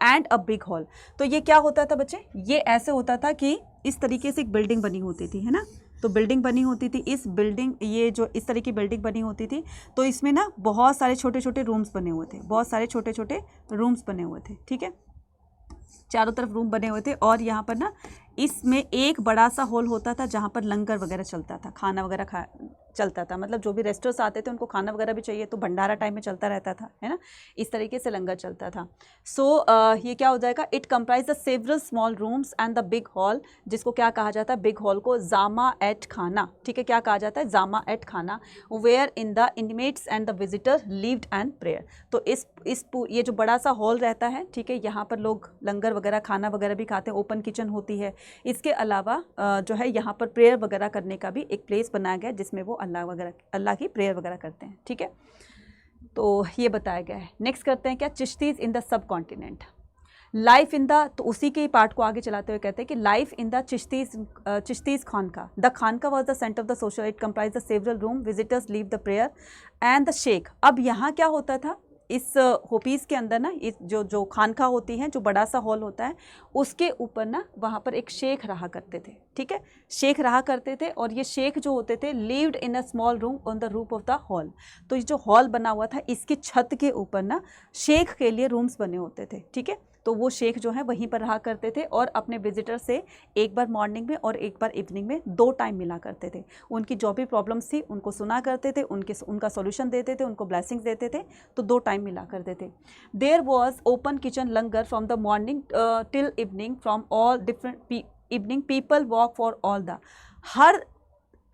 and a big hall. तो ये क्या होता था बच्चे, ये ऐसे होता था कि इस तरीके से एक बिल्डिंग बनी होती थी, है ना। तो बिल्डिंग बनी होती थी, इस बिल्डिंग, ये जो इस तरह की बिल्डिंग बनी होती थी, तो इसमें ना बहुत सारे छोटे छोटे रूम्स बने हुए थे, बहुत सारे छोटे छोटे रूम्स बने हुए थे, ठीक है, चारों तरफ रूम बने हुए थे। और यहाँ पर ना इसमें एक बड़ा सा हॉल होता था जहाँ पर लंगर वगैरह चलता था, खाना वगैरह चलता था, मतलब जो भी रेस्टोरेंट्स आते थे उनको खाना वगैरह भी चाहिए, तो भंडारा टाइम में चलता रहता था, है ना, इस तरीके से लंगर चलता था। सो ये क्या हो जाएगा, it comprise the several small rooms and the big hall, जिसको क्या कहा जाता है, बिग हॉल को जामा एट खाना, ठीक है, क्या कहा जाता है, jamaat khana, where in the inmates and the visitor lived and prayer. तो ये जो बड़ा सा हॉल रहता है, ठीक है, यहाँ पर लोग लंगर वगैरह खाना वगैरह भी खाते हैं, ओपन किचन होती है। इसके अलावा जो है यहाँ पर प्रेयर वगैरह करने का भी एक प्लेस बनाया गया जिसमें वो अल्लाह की प्रेयर वगैरह करते हैं, ठीक है। तो ये बताया गया है। नेक्स्ट करते हैं क्या, Chishtis in the subcontinent, life in the, तो उसी के पार्ट को आगे चलाते हुए कहते हैं कि life in the Chishtis khanqah. The khanqah was the centre of the social, it comprise the several room, visitors leave the prayer and the shaikh. अब यहाँ क्या होता था, इस होपीज़ के अंदर ना, इस जो खानका होती है, जो बड़ा सा हॉल होता है, उसके ऊपर ना वहाँ पर एक शेख रहा करते थे, ठीक है, शेख रहा करते थे। और ये शेख जो होते थे lived in a small room on the roof of the hall. तो ये जो हॉल बना हुआ था, इसकी छत के ऊपर ना शेख के लिए रूम्स बने होते थे, ठीक है। तो वो शेख जो है वहीं पर रहा करते थे और अपने विजिटर से एक बार मॉर्निंग में और एक बार इवनिंग में 2 टाइम मिला करते थे। उनकी जो भी प्रॉब्लम्स थी उनको सुना करते थे, उनका सॉल्यूशन देते थे, उनको ब्लेसिंग्स देते थे, तो 2 टाइम मिला करते थे। There was open kitchen langar from the morning till evening from all different evening people walk for all the, हर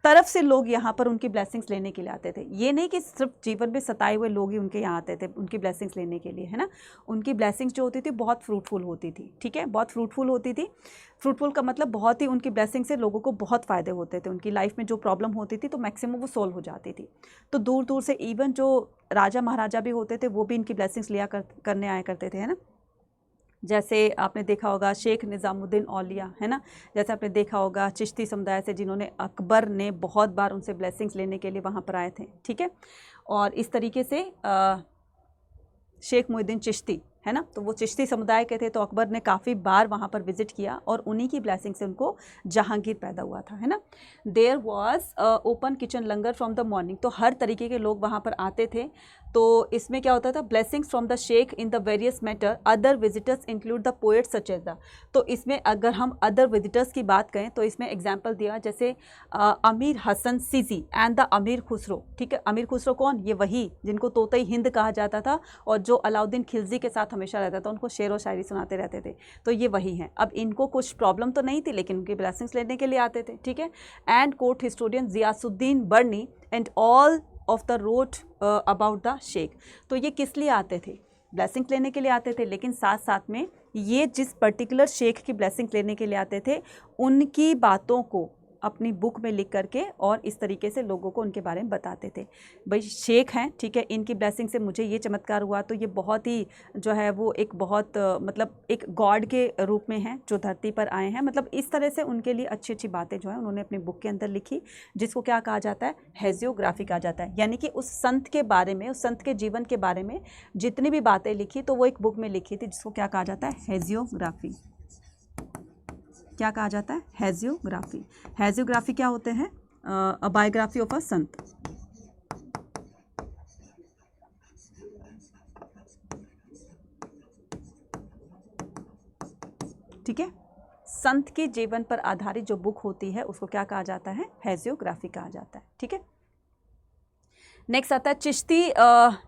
तरफ से लोग यहाँ पर उनकी ब्लेसिंग्स लेने के लिए आते थे। ये नहीं कि सिर्फ जीवन में सताए हुए लोग ही उनके यहाँ आते थे उनकी ब्लेसिंग्स लेने के लिए, है ना। उनकी ब्लेसिंग्स जो होती थी बहुत फ्रूटफुल होती थी, ठीक है, बहुत फ्रूटफुल होती थी। फ्रूटफुल का मतलब बहुत ही, उनकी ब्लेसिंग से लोगों को बहुत फ़ायदे होते थे, उनकी लाइफ में जो प्रॉब्लम होती थी तो मैक्सिमम वो सॉल्व हो जाती थी। तो दूर दूर से इवन जो राजा महाराजा भी होते थे वो भी इनकी ब्लेसिंग्स लिया करने आया करते थे, है ना। जैसे आपने देखा होगा शेख निज़ामुद्दीन औलिया, है ना, जैसे आपने देखा होगा चिश्ती समुदाय से जिन्होंने अकबर ने बहुत बार उनसे ब्लेसिंग्स लेने के लिए वहाँ पर आए थे, ठीक है। और इस तरीके से शेख मोहिउद्दीन चिश्ती, है ना, तो वो चिश्ती समुदाय के थे, तो अकबर ने काफ़ी बार वहाँ पर विजिट किया और उन्हीं की ब्लेसिंग से उनको जहांगीर पैदा हुआ था, है ना। There was open kitchen langar from the morning, तो हर तरीके के लोग वहाँ पर आते थे। तो इसमें क्या होता था, blessings from the sheikh in the various matter, other visitors include the poets such as the, तो इसमें अगर हम अदर विजिटर्स की बात करें तो इसमें एग्जाम्पल दिया जैसे अमीर हसन सीजी एंड द अमीर खुसरो, ठीक है। अमीर खुसरो कौन, ये वही जिनको तोतई हिंद कहा जाता था और जो अलाउद्दीन खिलजी के साथ हमेशा रहता था, उनको शेर व शायरी सुनाते रहते थे, तो ये वही हैं। अब इनको कुछ प्रॉब्लम तो नहीं थी लेकिन उनकी ब्लेसिंग्स लेने के लिए आते थे, ठीक है। And court historian Ziauddin Barani and all of the wrote about the shaikh, तो ये किस लिए आते थे, ब्लेसिंग लेने के लिए आते थे, लेकिन साथ साथ में ये जिस पर्टिकुलर शेख की ब्लेसिंग लेने के लिए आते थे उनकी बातों को अपनी बुक में लिख करके और इस तरीके से लोगों को उनके बारे में बताते थे। भाई शेख हैं, ठीक है, इनकी ब्लेसिंग से मुझे ये चमत्कार हुआ, तो ये बहुत ही जो है वो एक बहुत मतलब एक गॉड के रूप में हैं जो धरती पर आए हैं, मतलब इस तरह से उनके लिए अच्छी अच्छी बातें जो है उन्होंने अपनी बुक के अंदर लिखी, जिसको क्या कहा जाता है, हेजियोग्राफी कहा जाता है। यानी कि उस संत के बारे में, उस संत के जीवन के बारे में जितनी भी बातें लिखी तो वो एक बुक में लिखी थी, जिसको क्या कहा जाता है, हेजियोग्राफी। क्या कहा जाता है, हेजियोग्राफी। हेजियोग्राफी क्या होते हैं, अ बायोग्राफी ऑफ अ संत। ठीक है, संत के जीवन पर आधारित जो बुक होती है उसको क्या कहा जाता है, हेजियोग्राफी कहा जाता है, ठीक है। नेक्स्ट आता है चिश्ती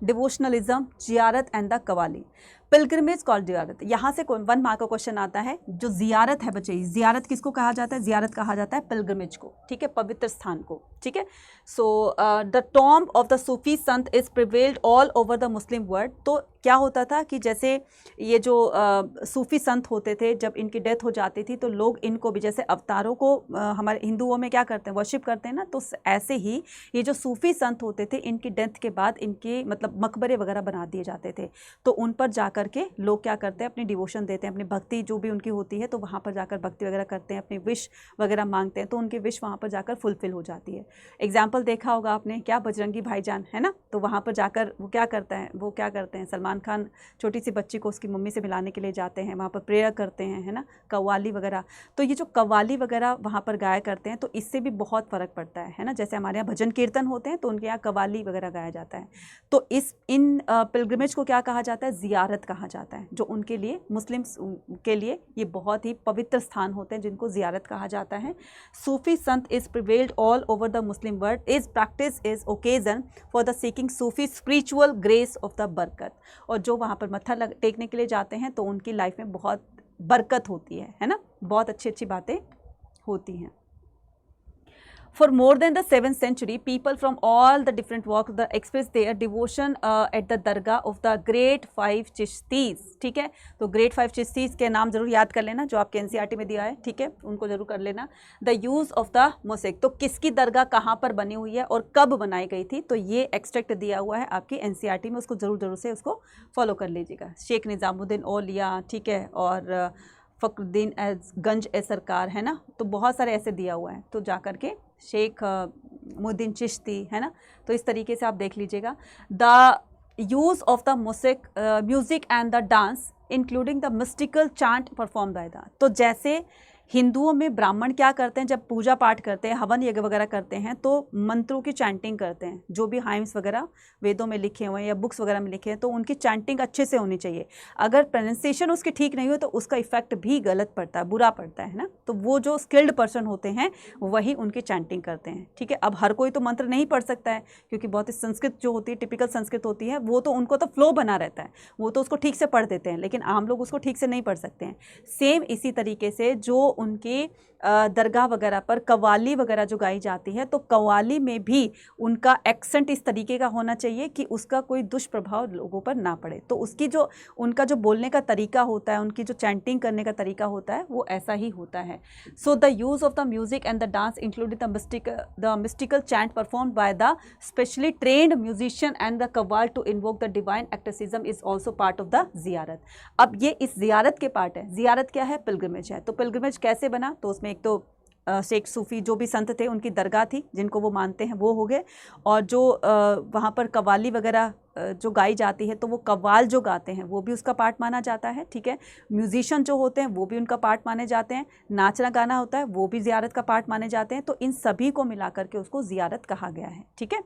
डिवोशनलिज्म, जियारत and the qawwali. Pilgrimage called जियारत, यहाँ से 1 मार्क का क्वेश्चन आता है। जो जियारत है बच्चे, जियारत किसको कहा जाता है, जियारत कहा जाता है पिलग्रिमेज को, ठीक है, पवित्र स्थान को, ठीक है। So the tomb of the Sufi sant is prevailed all over the Muslim world. तो क्या होता था कि जैसे ये जो सूफी संत होते थे, जब इनकी डेथ हो जाती थी तो लोग इनको भी, जैसे अवतारों को हमारे हिंदुओं में क्या करते हैं, वर्शिप करते हैं ना, तो ऐसे ही ये जो सूफी संत होते थे इनकी डेथ के बाद इनके मतलब मकबरे वगैरह बना दिए जाते थे। तो उन पर जा करके लोग क्या करते हैं, अपनी डिवोशन देते हैं, अपनी भक्ति जो भी उनकी होती है, तो वहाँ पर जाकर भक्ति वगैरह करते हैं, अपनी विश वगैरह मांगते हैं, तो उनकी विश वहाँ पर जाकर फुलफिल हो जाती है। एग्जाम्पल देखा होगा आपने, क्या, बजरंगी भाईजान, है ना, तो वहाँ पर जाकर वो क्या करते हैं, सलमान खान छोटी सी बच्ची को उसकी मम्मी से मिलाने के लिए जाते हैं, वहाँ पर प्रेयर करते हैं, है ना, कव्वाली वगैरह। तो ये जो कव्वाली वगैरह वहाँ पर गाया करते हैं तो इससे भी बहुत फ़र्क पड़ता है ना। जैसे हमारे यहाँ भजन कीर्तन होते हैं तो उनके यहाँ कव्वाली वगैरह गाया जाता है। तो इन पिलग्रिमेज को क्या कहा जाता है, जियारत कहा जाता है, जो उनके लिए, मुस्लिम्स के लिए ये बहुत ही पवित्र स्थान होते हैं जिनको जियारत कहा जाता है। सूफी sant is prevailed all over the Muslim world, is practice is occasion for the seeking Sufi spiritual grace of the बरकत। और जो वहाँ पर मत्था टेकने के लिए जाते हैं तो उनकी लाइफ में बहुत बरकत होती है ना, बहुत अच्छी अच्छी बातें होती हैं। For more than the 7th century, people from all the different walks express their devotion at the dargah of the Great Five Chishtis, ठीक है। तो Great Five Chishtis के नाम जरूर याद कर लेना, जो आपके NCERT में दिया है, ठीक है, उनको जरूर कर लेना। The use of the mosaic, तो किसकी दरगाह कहाँ पर बनी हुई है और कब बनाई गई थी, तो ये एक्सट्रैक्ट दिया हुआ है आपकी NCERT में, उसको जरूर से उसको फॉलो कर लीजिएगा। शेख निज़ामुद्दीन औलिया, ठीक है, और फ़खरुद्दीन गंज ए सरकार, है ना, तो बहुत सारे ऐसे दिया हुआ है, तो जा कर के शेख मोहिउद्दीन चिश्ती, है ना, तो इस तरीके से आप देख लीजिएगा। The use of the music and the dance including the mystical chant perform by the, तो जैसे हिंदुओं में ब्राह्मण क्या करते हैं, जब पूजा पाठ करते हैं, हवन यज्ञ वगैरह करते हैं, तो मंत्रों की चैंटिंग करते हैं, जो भी हाइम्स वगैरह वेदों में लिखे हुए हैं या बुक्स वगैरह में लिखे हैं, तो उनकी चैंटिंग अच्छे से होनी चाहिए। अगर प्रोनाउंसिएशन उसकी ठीक नहीं हो तो उसका इफेक्ट भी गलत पड़ता है, बुरा पड़ता है ना। तो वो जो स्किल्ड पर्सन होते हैं वही उनकी चैंटिंग करते हैं, ठीक है। अब हर कोई तो मंत्र नहीं पढ़ सकता है, क्योंकि बहुत ही संस्कृत जो होती है, टिपिकल संस्कृत होती है, वो तो उनको तो फ्लो बना रहता है, वो तो उसको ठीक से पढ़ देते हैं, लेकिन आम लोग उसको ठीक से नहीं पढ़ सकते हैं। सेम इसी तरीके से जो उनकी दरगाह वगैरह पर कव्वाली वगैरह जो गाई जाती है, तो कव्वाली में भी उनका एक्सेंट इस तरीके का होना चाहिए कि उसका कोई दुष्प्रभाव लोगों पर ना पड़े। तो उसकी जो उनका जो बोलने का तरीका होता है, उनकी जो चैंटिंग करने का तरीका होता है, वो ऐसा ही होता है। So the use of the music and the dance included the mystical chant performed by the specially trained musician and the qawwal to invoke the divine asceticism is also part of the ziyarat. अब ये इस जियारत के part है। जियारत क्या है? Pilgrimage है। तो पिलग्रिमेज कैसे बना? तो उसमें एक तो शेख सूफ़ी जो भी संत थे उनकी दरगाह थी जिनको वो मानते हैं, वो हो गए, और जो वहाँ पर कव्वाली वगैरह जो गाई जाती है, तो वो कव्वाल जो गाते हैं वो भी उसका पार्ट माना जाता है। ठीक है, म्यूजिशियन जो होते हैं वो भी उनका पार्ट माने जाते हैं, नाचना गाना होता है वो भी ज़ियारत का पार्ट माने जाते हैं। तो इन सभी को मिला करके उसको ज़ियारत कहा गया है। ठीक है,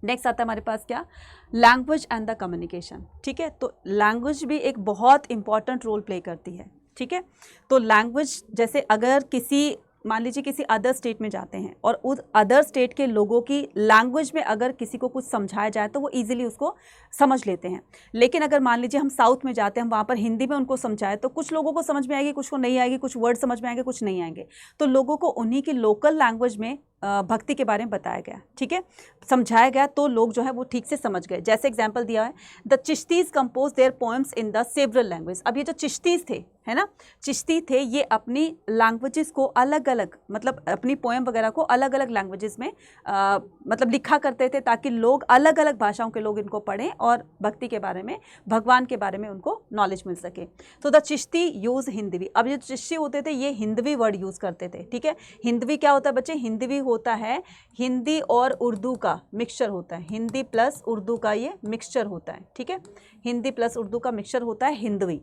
नेक्स्ट आता है हमारे पास क्या? Language and the communication. ठीक है, तो लैंग्वेज भी एक बहुत इंपॉर्टेंट रोल प्ले करती है। ठीक है, तो लैंग्वेज जैसे अगर किसी, मान लीजिए किसी अदर स्टेट में जाते हैं और उस अदर स्टेट के लोगों की लैंग्वेज में अगर किसी को कुछ समझाया जाए तो वो इजीली उसको समझ लेते हैं। लेकिन अगर मान लीजिए हम साउथ में जाते हैं, हम वहाँ पर हिंदी में उनको समझाए तो कुछ लोगों को समझ में आएगी, कुछ को नहीं आएगी, कुछ वर्ड समझ में आएंगे, कुछ नहीं आएंगे। तो लोगों को उन्हीं की लोकल लैंग्वेज में भक्ति के बारे में बताया गया। ठीक है, समझाया गया, तो लोग जो है वो ठीक से समझ गए। जैसे एग्जांपल दिया है, the Chishtis compose their poems in the several language. अब ये जो चिश्तीज थे, है ना, चिश्ती थे, ये अपनी लैंग्वेजेस को अलग अलग, मतलब अपनी पोएम वगैरह को अलग अलग लैंग्वेजेस में मतलब लिखा करते थे, ताकि लोग अलग अलग भाषाओं के लोग इनको पढ़ें और भक्ति के बारे में, भगवान के बारे में उनको नॉलेज मिल सके। तो द चिश्ती यूज़ हिंदवी। अब ये चिश्ती होते थे ये हिंदवी वर्ड यूज़ करते थे। ठीक है, हिंदवी क्या होता है बच्चे? हिंदवी होता है हिंदी और उर्दू का मिक्सचर होता है, हिंदी प्लस उर्दू का ये मिक्सचर होता है। ठीक है, हिंदी प्लस उर्दू का मिक्सचर होता है हिंदवी।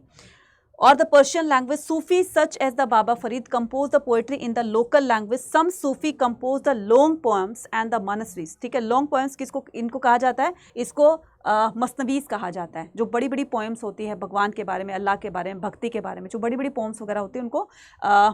और the Persian language Sufi such as the Baba Farid compose the poetry in the local language. Some Sufi compose the long poems and the monasteries. ठीक है, लॉन्ग पोएम्स किसको, इनको कहा जाता है, इसको मसनवीज कहा जाता है। जो बड़ी बड़ी पोएम्स होती है भगवान के बारे में, अल्लाह के बारे में, भक्ति के बारे में, जो बड़ी बड़ी पोएम्स वगैरह होती है उनको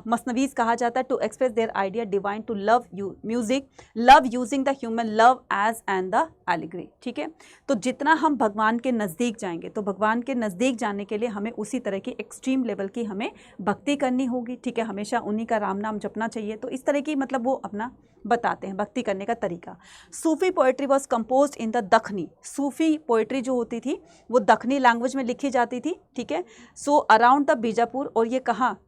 मसनवीज कहा जाता है। To express their idea divine to love music, love using the human love as and the allegory. ठीक है, तो जितना हम भगवान के नज़दीक जाएंगे, तो भगवान के नज़दीक जाने के लिए हमें उसी तरह की एक्सट्रीम लेवल की हमें भक्ति करनी होगी। ठीक है, हमेशा उन्हीं का राम नाम जपना चाहिए। तो इस तरह की मतलब वो अपना बताते हैं भक्ति करने का तरीका। Sufi poetry was composed in the Dakhni. Sufi poetry जो होती थी वो दखनी लैंग्वेज में लिखी जाती थी। ठीक है, सो अराउंड द बीजापुर, और ये कहाँ?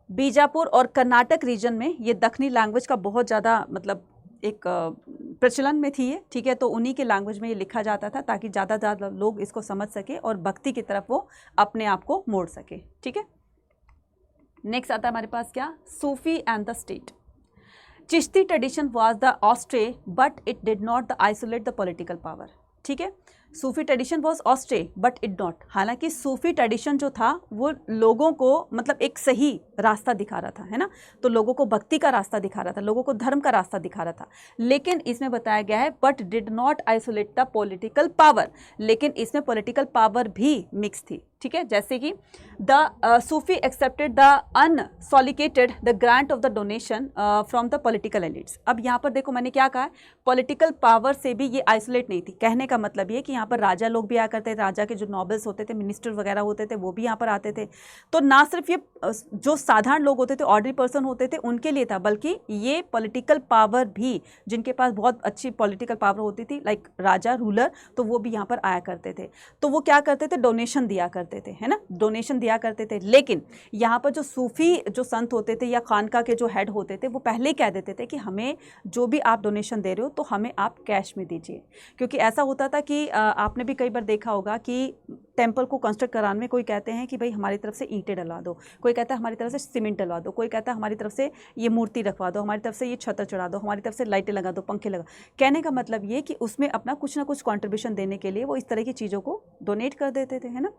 बीजापुर और कर्नाटक रीजन में ये दखनी लैंग्वेज का बहुत ज़्यादा मतलब एक प्रचलन में थी ये। ठीक है, तो उन्हीं के लैंग्वेज में ये लिखा जाता था ताकि ज़्यादा ज़्यादा लोग इसको समझ सके और भक्ति की तरफ वो अपने आप को मोड़ सके। ठीक है, नेक्स्ट आता है हमारे पास क्या? Sufi and the state. Chishti tradition was the austere but it did not the isolate the political power. ठीक है, Sufi tradition was austere but it not, हालांकि सूफी ट्रेडिशन जो था वो लोगों को मतलब एक सही रास्ता दिखा रहा था, है ना, तो लोगों को भक्ति का रास्ता दिखा रहा था, लोगों को धर्म का रास्ता दिखा रहा था। लेकिन इसमें बताया गया है but did not isolate the political power, लेकिन इसमें पॉलिटिकल पावर भी मिक्स थी। ठीक है, जैसे कि the Sufi accepted the unsolicited the grant of the donation from the political elites. अब यहाँ पर देखो मैंने क्या कहा, पॉलिटिकल पावर से भी ये आइसोलेट नहीं थी। कहने का मतलब ये कि यहाँ पर राजा लोग भी आया करते थे, राजा के जो नॉबल्स होते थे, मिनिस्टर वगैरह होते थे, वो भी यहाँ पर आते थे। तो ना सिर्फ ये जो साधारण लोग होते थे, ऑर्डिनरी पर्सन होते थे, उनके लिए था, बल्कि ये पॉलिटिकल पावर भी, जिनके पास बहुत अच्छी पॉलिटिकल पावर होती थी, लाइक राजा, रूलर, तो वो भी यहाँ पर आया करते थे। तो वो क्या करते थे? डोनेशन दिया करते थे, है ना, डोनेशन दिया करते थे। लेकिन यहाँ पर जो सूफी जो संत होते थे या खानका के जो हेड होते थे, वो पहले ही कह देते थे कि हमें जो भी आप डोनेशन दे रहे हो तो हमें आप कैश में दीजिए। क्योंकि ऐसा होता था कि आपने भी कई बार देखा होगा कि टेम्पल को कंस्ट्रक्ट कराने में कोई कहते हैं कि भाई हमारी तरफ से ईंटें डलवा दो, कोई कहता है हमारी तरफ से सीमेंट डलवा दो, कोई कहता है हमारी तरफ से ये मूर्ति रखवा दो, हमारी तरफ से ये छतर चढ़ा दो, हमारी तरफ से लाइटें लगा दो, पंखे लगा। कहने का मतलब ये कि उसमें अपना कुछ ना कुछ कंट्रीब्यूशन देने के लिए वो इस तरह की चीज़ों को डोनेट कर देते थे, है ना।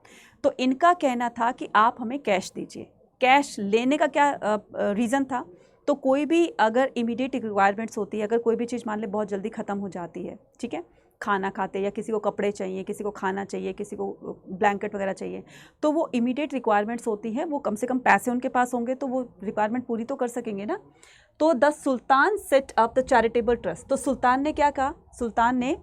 तो इनका कहना था कि आप हमें कैश दीजिए। कैश लेने का क्या रीज़न था? तो कोई भी अगर इमीडिएट रिक्वायरमेंट्स होती है, अगर कोई भी चीज़ मान ले बहुत जल्दी ख़त्म हो जाती है, ठीक है, खाना खाते या किसी को कपड़े चाहिए, किसी को खाना चाहिए, किसी को ब्लैंकेट वगैरह चाहिए, तो वो इमीडिएट रिक्वायरमेंट्स होती है, वो कम से कम पैसे उनके पास होंगे तो वो रिक्वायरमेंट पूरी तो कर सकेंगे ना। तो the sultan set up the charitable trust. तो सुल्तान ने क्या कहा? सुल्तान ने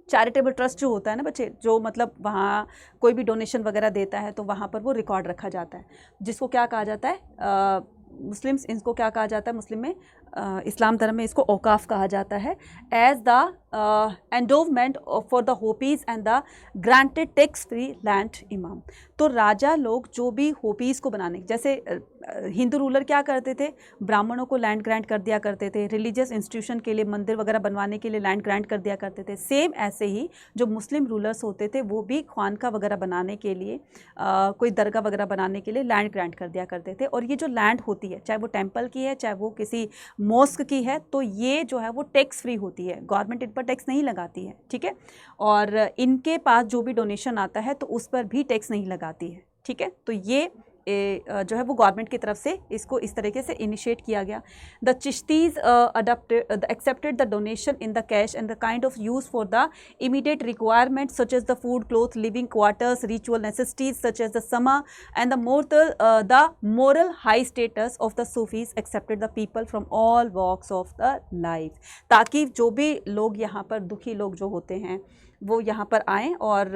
चैरिटेबल ट्रस्ट जो होता है ना बच्चे, जो मतलब वहाँ कोई भी डोनेशन वगैरह देता है तो वहाँ पर वो रिकॉर्ड रखा जाता है, जिसको क्या कहा जाता है, मुस्लिम्स इनको क्या कहा जाता है, मुस्लिम में इस्लाम धर्म में इसको औकाफ कहा जाता है, as the endowment for the hospices and the granted tax free land imam. तो राजा लोग जो भी होपीज़ को बनाने, जैसे हिंदू रूलर क्या करते थे, ब्राह्मणों को लैंड ग्रांट कर दिया करते थे, रिलीजियस इंस्टीट्यूशन के लिए मंदिर वगैरह बनवाने के लिए लैंड ग्रांट कर दिया करते थे। सेम ऐसे ही जो मुस्लिम रूलर्स होते थे वो भी खानका वगैरह बनाने के लिए, कोई दरगाह वगैरह बनाने के लिए लैंड ग्रांट कर दिया करते थे। और ये जो लैंड होती है, चाहे वो टेम्पल की है, चाहे वो किसी मॉस्क की है, तो ये जो है वो टैक्स फ्री होती है, गवर्नमेंट इन पर टैक्स नहीं लगाती है, ठीक है। और इनके पास जो भी डोनेशन आता है तो उस पर भी टैक्स नहीं लगाती है, ठीक है। तो ये जो है वो गवर्नमेंट की तरफ से इसको इस तरीके से इनिशिएट किया गया। The Chishtis accepted the donation in the cash and the kind of use for the immediate requirement such as the food, cloth, living quarters, ritual necessities such as the sama and the moral high status of the Sufis accepted the people from all walks of the life, ताकि जो भी लोग यहाँ पर दुखी लोग जो होते हैं वो यहाँ पर आएँ और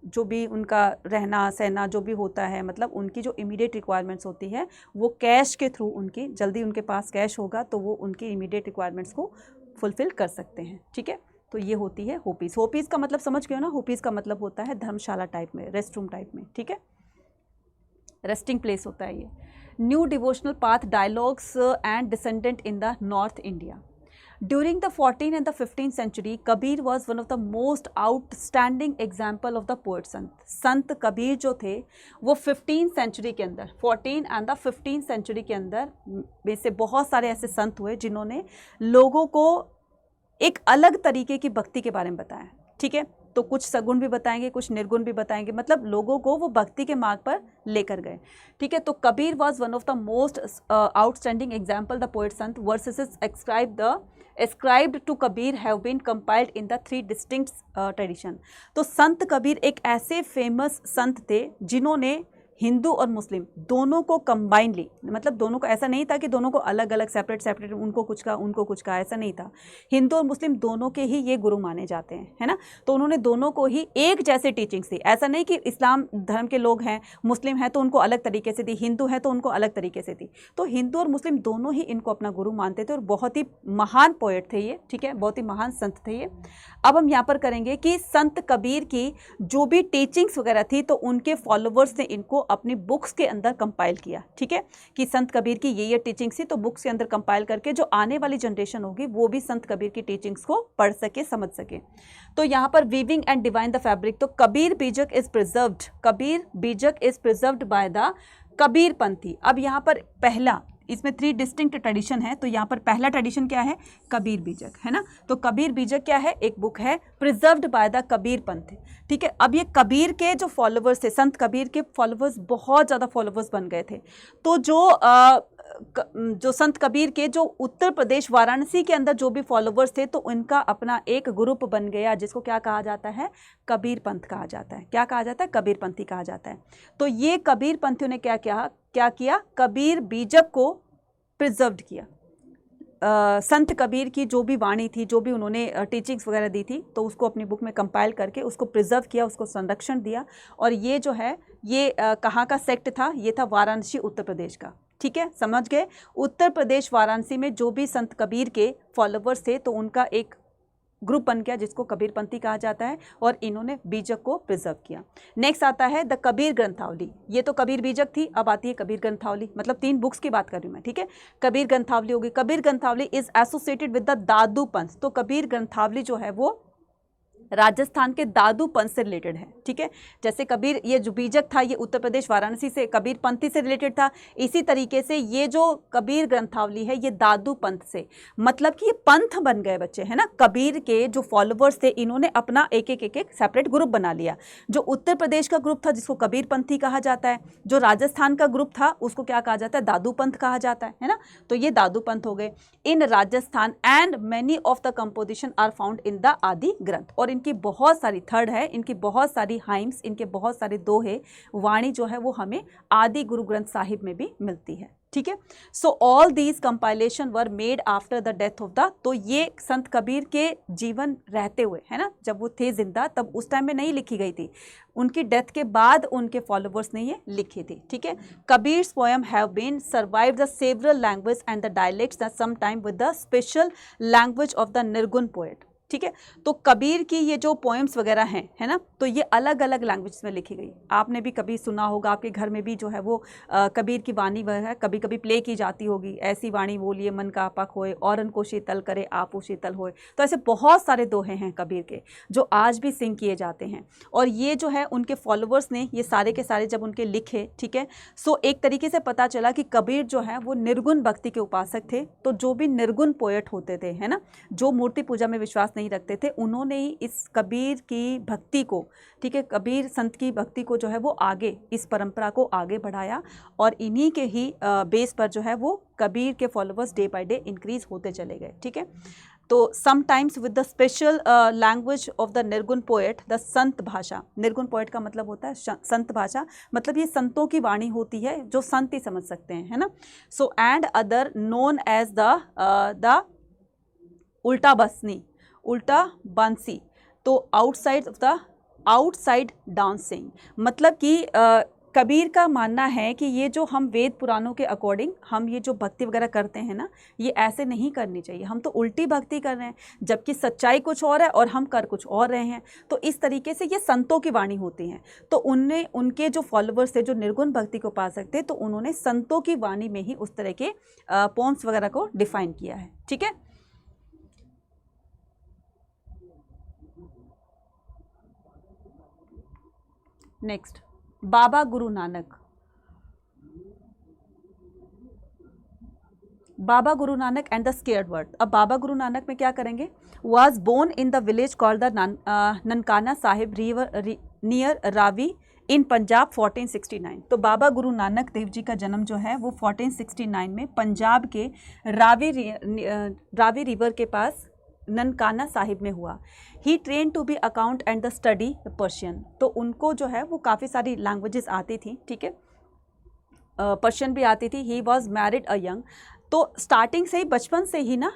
जो भी उनका रहना सहना जो भी होता है, मतलब उनकी जो इमीडिएट रिक्वायरमेंट्स होती है वो कैश के थ्रू, उनकी जल्दी उनके पास कैश होगा तो वो उनकी इमीडिएट रिक्वायरमेंट्स को फुलफ़िल कर सकते हैं, ठीक है। तो ये होती है होपीज़। होपीज़ का मतलब समझ गए हो ना, होपीज़ का मतलब होता है धर्मशाला टाइप में, रेस्ट रूम टाइप में, ठीक है, रेस्टिंग प्लेस होता है ये। New devotional path dialogues and descendant in the north India. During the 14th and the 15th century, Kabir was one of the most outstanding example of the poet Sant. संत कबीर जो थे वो 15th century के अंदर, 14 and the 15th century के अंदर में से बहुत सारे ऐसे संत हुए जिन्होंने लोगों को एक अलग तरीके की भक्ति के बारे में बताया, ठीक है। तो कुछ सगुण भी बताएंगे, कुछ निर्गुण भी बताएंगे, मतलब लोगों को वो भक्ति के मार्ग पर लेकर गए, ठीक है। तो Kabir was one of the most outstanding example. The poet Sant versus ascribed to Kabir have been compiled in the 3 distinct tradition। तो संत कबीर एक ऐसे फेमस संत थे जिन्होंने हिंदू और मुस्लिम दोनों को कंबाइनली, मतलब दोनों को, ऐसा नहीं था कि दोनों को अलग अलग सेपरेट सेपरेट उनको कुछ का, ऐसा नहीं था। हिंदू और मुस्लिम दोनों के ही ये गुरु माने जाते हैं, है ना। तो उन्होंने दोनों को ही एक जैसे टीचिंग्स दी, ऐसा नहीं कि इस्लाम धर्म के लोग हैं, मुस्लिम हैं तो उनको अलग तरीके से दी, हिंदू हैं तो उनको अलग तरीके से दी। तो हिंदू और मुस्लिम दोनों ही इनको अपना गुरु मानते थे और बहुत ही महान पोएट थे ये, ठीक है, बहुत ही महान संत थे ये। अब हम यहाँ पर करेंगे कि संत कबीर की जो भी टीचिंग्स वगैरह थी तो उनके फॉलोवर्स ने इनको अपनी बुक्स के अंदर कंपाइल किया, ठीक है, कि संत कबीर की ये टीचिंग्स थी, तो बुक्स के अंदर कंपाइल करके जो आने वाली जनरेशन होगी वो भी संत कबीर की टीचिंग्स को पढ़ सके, समझ सके। तो यहाँ पर weaving and divine the fabric, तो Kabir Bijak is preserved, Kabir Bijak is preserved by the Kabir Panthi. अब यहाँ पर पहला, इसमें 3 डिस्टिंक्ट ट्रेडिशन है, तो यहाँ पर पहला ट्रेडिशन क्या है, कबीर बीजक, है ना। तो कबीर बीजक क्या है, एक बुक है preserved by the Kabir Panth, ठीक है। अब ये कबीर के जो फॉलोवर्स थे, संत कबीर के फॉलोवर्स बहुत ज़्यादा फॉलोवर्स बन गए थे। तो जो संत कबीर के जो उत्तर प्रदेश वाराणसी के अंदर जो भी फॉलोवर्स थे तो उनका अपना एक ग्रुप बन गया जिसको क्या कहा जाता है, कबीर पंथ कहा जाता है। क्या कहा जाता है, कबीर पंथी कहा जाता है। तो ये कबीर पंथियों ने क्या किया, कबीर बीजक को प्रिजर्व्ड किया। संत कबीर की जो भी वाणी थी, जो भी उन्होंने टीचिंग्स वगैरह दी थी, तो उसको अपनी बुक में कंपाइल करके उसको प्रिजर्व किया, उसको संरक्षण दिया। और ये जो है ये कहाँ का सेक्ट था, ये था वाराणसी उत्तर प्रदेश का, ठीक है, समझ गए। उत्तर प्रदेश वाराणसी में जो भी संत कबीर के फॉलोवर्स थे तो उनका एक ग्रुप बन गया जिसको कबीर पंथी कहा जाता है और इन्होंने बीजक को प्रिजर्व किया। नेक्स्ट आता है द कबीर ग्रंथावली, ये तो कबीर बीजक थी, अब आती है कबीर ग्रंथावली, मतलब 3 बुक्स की बात कर रही हूँ मैं, ठीक है। कबीर ग्रंथावली होगी, कबीर ग्रंथावली इज एसोसिएटेड विद द दादू पंथ। तो कबीर ग्रंथावली जो है वो राजस्थान के दादू पंथ से रिलेटेड है, ठीक है। जैसे कबीर ये जो बीजक था ये उत्तर प्रदेश वाराणसी से कबीर पंथी से रिलेटेड था, इसी तरीके से ये जो कबीर ग्रंथावली है ये दादू पंथ से, मतलब कि ये पंथ बन गए बच्चे, है ना। कबीर के जो फॉलोवर्स थे इन्होंने अपना एक सेपरेट ग्रुप बना लिया। जो उत्तर प्रदेश का ग्रुप था जिसको कबीर पंथी कहा जाता है, जो राजस्थान का ग्रुप था उसको क्या कहा जाता है, दादू पंथ कहा जाता है ना। तो ये दादू पंथ हो गए in Rajasthan and many of the composition are found in the Adi Granth. और इनकी बहुत सारी, थर्ड है, इनकी बहुत सारी हाइम्स, इनके बहुत सारे दोहे, वाणी जो है वो हमें आदि गुरु ग्रंथ साहिब में भी मिलती है, ठीक है। So all these compilation were made after the death of the, तो ये संत कबीर के जीवन रहते हुए, है ना, जब वो थे जिंदा तब उस टाइम में नहीं लिखी गई थी, उनकी डेथ के बाद उनके फॉलोवर्स ने ये लिखी थी, ठीक है। Kabir's poem have been survive the several language and the dialects that some time with the special language of the nirgun poet, ठीक है। तो कबीर की ये जो पोएम्स वगैरह हैं, है ना, तो ये अलग अलग लैंग्वेज में लिखी गई। आपने भी कभी सुना होगा, आपके घर में भी जो है वो कबीर की वाणी वह है कभी कभी प्ले की जाती होगी, ऐसी वाणी बोलिए मन का आपा खोए, औरन को शीतल करे आपो शीतल होए। तो ऐसे बहुत सारे दोहे हैं कबीर के जो आज भी सिंग किए जाते हैं। और ये जो है उनके फॉलोवर्स ने ये सारे के सारे जब उनके लिखे, ठीक है, सो एक तरीके से पता चला कि कबीर जो है वो निर्गुण भक्ति के उपासक थे। तो जो भी निर्गुण पोएट होते थे, है ना, जो मूर्ति पूजा में विश्वास नहीं रखते थे, उन्होंने ही इस कबीर की भक्ति को, ठीक है, कबीर संत की भक्ति को जो है वो आगे, इस परंपरा को आगे बढ़ाया। और इन्हीं के ही बेस पर जो है वो कबीर के followers day by day increase होते चले गए, ठीक है। तो sometimes with the special language of the nirgun poet, the संत भाषा, निर्गुण पोएट का मतलब होता है संत भाषा, मतलब ये संतों की वाणी होती है जो संत ही समझ सकते हैं, है ना। So and other known as the ulta basni, उल्टा बांसी, तो आउटसाइड डांसिंग, मतलब कि कबीर का मानना है कि ये जो हम वेद पुराणों के अकॉर्डिंग हम ये जो भक्ति वगैरह करते हैं ना, ये ऐसे नहीं करनी चाहिए, हम तो उल्टी भक्ति कर रहे हैं, जबकि सच्चाई कुछ और है और हम कर कुछ और रहे हैं। तो इस तरीके से ये संतों की वाणी होती हैं। तो उनके जो फॉलोवर्स थे, जो निर्गुण भक्ति को पा सकते, तो उन्होंने संतों की वाणी में ही उस तरह के पोम्स वगैरह को डिफाइन किया है, ठीक है। Next, Baba Guru Nanak. Baba Guru Nanak and the sacred word. अब बाबा गुरु नानक में क्या करेंगे, was born in the village called the Nankana Sahib river near Ravi in Punjab 1469। तो बाबा गुरु नानक देव जी का जन्म जो है वो 1469 में पंजाब के रावी रिवर के पास ननकाना साहिब में हुआ। He train to be account and the study Persian. तो उनको जो है वो काफ़ी सारी लैंग्वेजेस आती थी, ठीक है, पर्शियन भी आती थी। He was married a young. तो स्टार्टिंग से ही, बचपन से ही ना,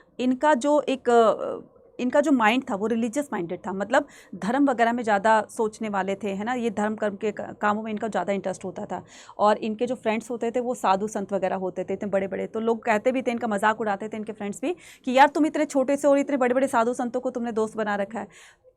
इनका जो माइंड था वो रिलीजियस माइंडेड था, मतलब धर्म वगैरह में ज़्यादा सोचने वाले थे, है ना, ये धर्म कर्म के कामों में इनका ज़्यादा इंटरेस्ट होता था। और इनके जो फ्रेंड्स होते थे वो साधु संत वगैरह होते थे, इतने बड़े बड़े। तो लोग कहते भी थे, इनका मजाक उड़ाते थे इनके फ्रेंड्स भी, कि यार तुम इतने छोटे से और इतने बड़े बड़े साधु संतों को तुमने दोस्त बना रखा है।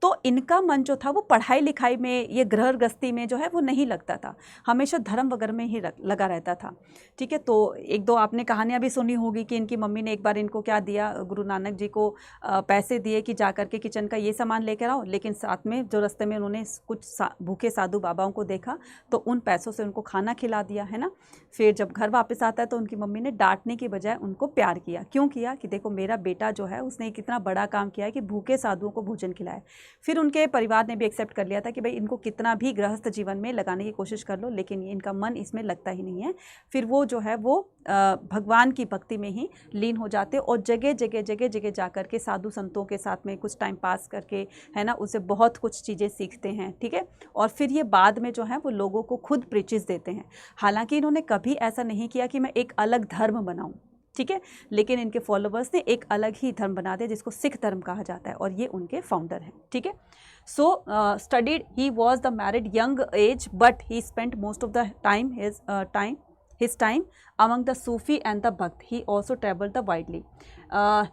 तो इनका मन जो था वो पढ़ाई लिखाई में, ये गृह गृहस्थी में जो है वो नहीं लगता था, हमेशा धर्म वगैरह में ही लगा रहता था, ठीक है। तो एक दो आपने कहानियाँ भी सुनी होगी कि इनकी मम्मी ने एक बार इनको क्या दिया, गुरु नानक जी को पैसे दिए कि जा करके किचन का ये सामान लेकर आओ, लेकिन साथ में जो रास्ते में उन्होंने कुछ भूखे साधु बाबाओं को देखा तो उन पैसों से उनको खाना खिला दिया, है ना। फिर जब घर वापस आता है तो उनकी मम्मी ने डांटने की बजाय उनको प्यार किया। क्यों किया, कि देखो मेरा बेटा जो है उसने कितना बड़ा काम किया है कि भूखे साधुओं को भोजन खिलाए। फिर उनके परिवार ने भी एक्सेप्ट कर लिया था कि भाई इनको कितना भी गृहस्थ जीवन में लगाने की कोशिश कर लो, लेकिन इनका मन इसमें लगता ही नहीं है। फिर वो जो है वो भगवान की भक्ति में ही लीन हो जाते और जगह जगह जा कर के साधु संतों के साथ में कुछ टाइम पास करके, है ना, उससे बहुत कुछ चीज़ें सीखते हैं, ठीक है। और फिर ये बाद में जो है वो लोगों को खुद प्रीचेस देते हैं। हालांकि इन्होंने कभी ऐसा नहीं किया कि मैं एक अलग धर्म बनाऊं, ठीक है, लेकिन इनके फॉलोवर्स ने एक अलग ही धर्म बना दिया जिसको सिख धर्म कहा जाता है, और ये उनके फाउंडर हैं, ठीक है। So studied, he was the married young age, but he spent most of the time his time among the Sufi and the Bhakt. He also traveled the widely.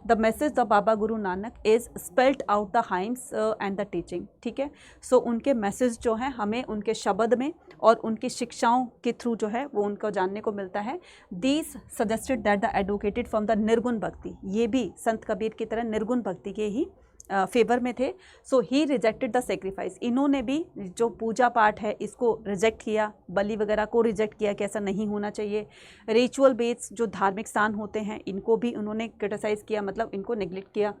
The message of Baba Guru Nanak is spelled out the hymns and the teaching. ठीक है, सो उनके message जो हैं हमें उनके शब्द में और उनकी शिक्षाओं के थ्रू जो है वो उनको जानने को मिलता है। These suggested that the advocated from the निर्गुण भक्ति, ये भी संत कबीर की तरह निर्गुण भक्ति के ही फेवर में थे। सो ही रिजेक्टेड द सेक्रीफाइस, इन्होंने भी जो पूजा पाठ है इसको रिजेक्ट किया, बलि वगैरह को रिजेक्ट किया कि ऐसा नहीं होना चाहिए। रिचुअल बेस्ड जो धार्मिक स्थान होते हैं इनको भी उन्होंने क्रिटिसाइज़ किया, मतलब इनको नेग्लेक्ट किया,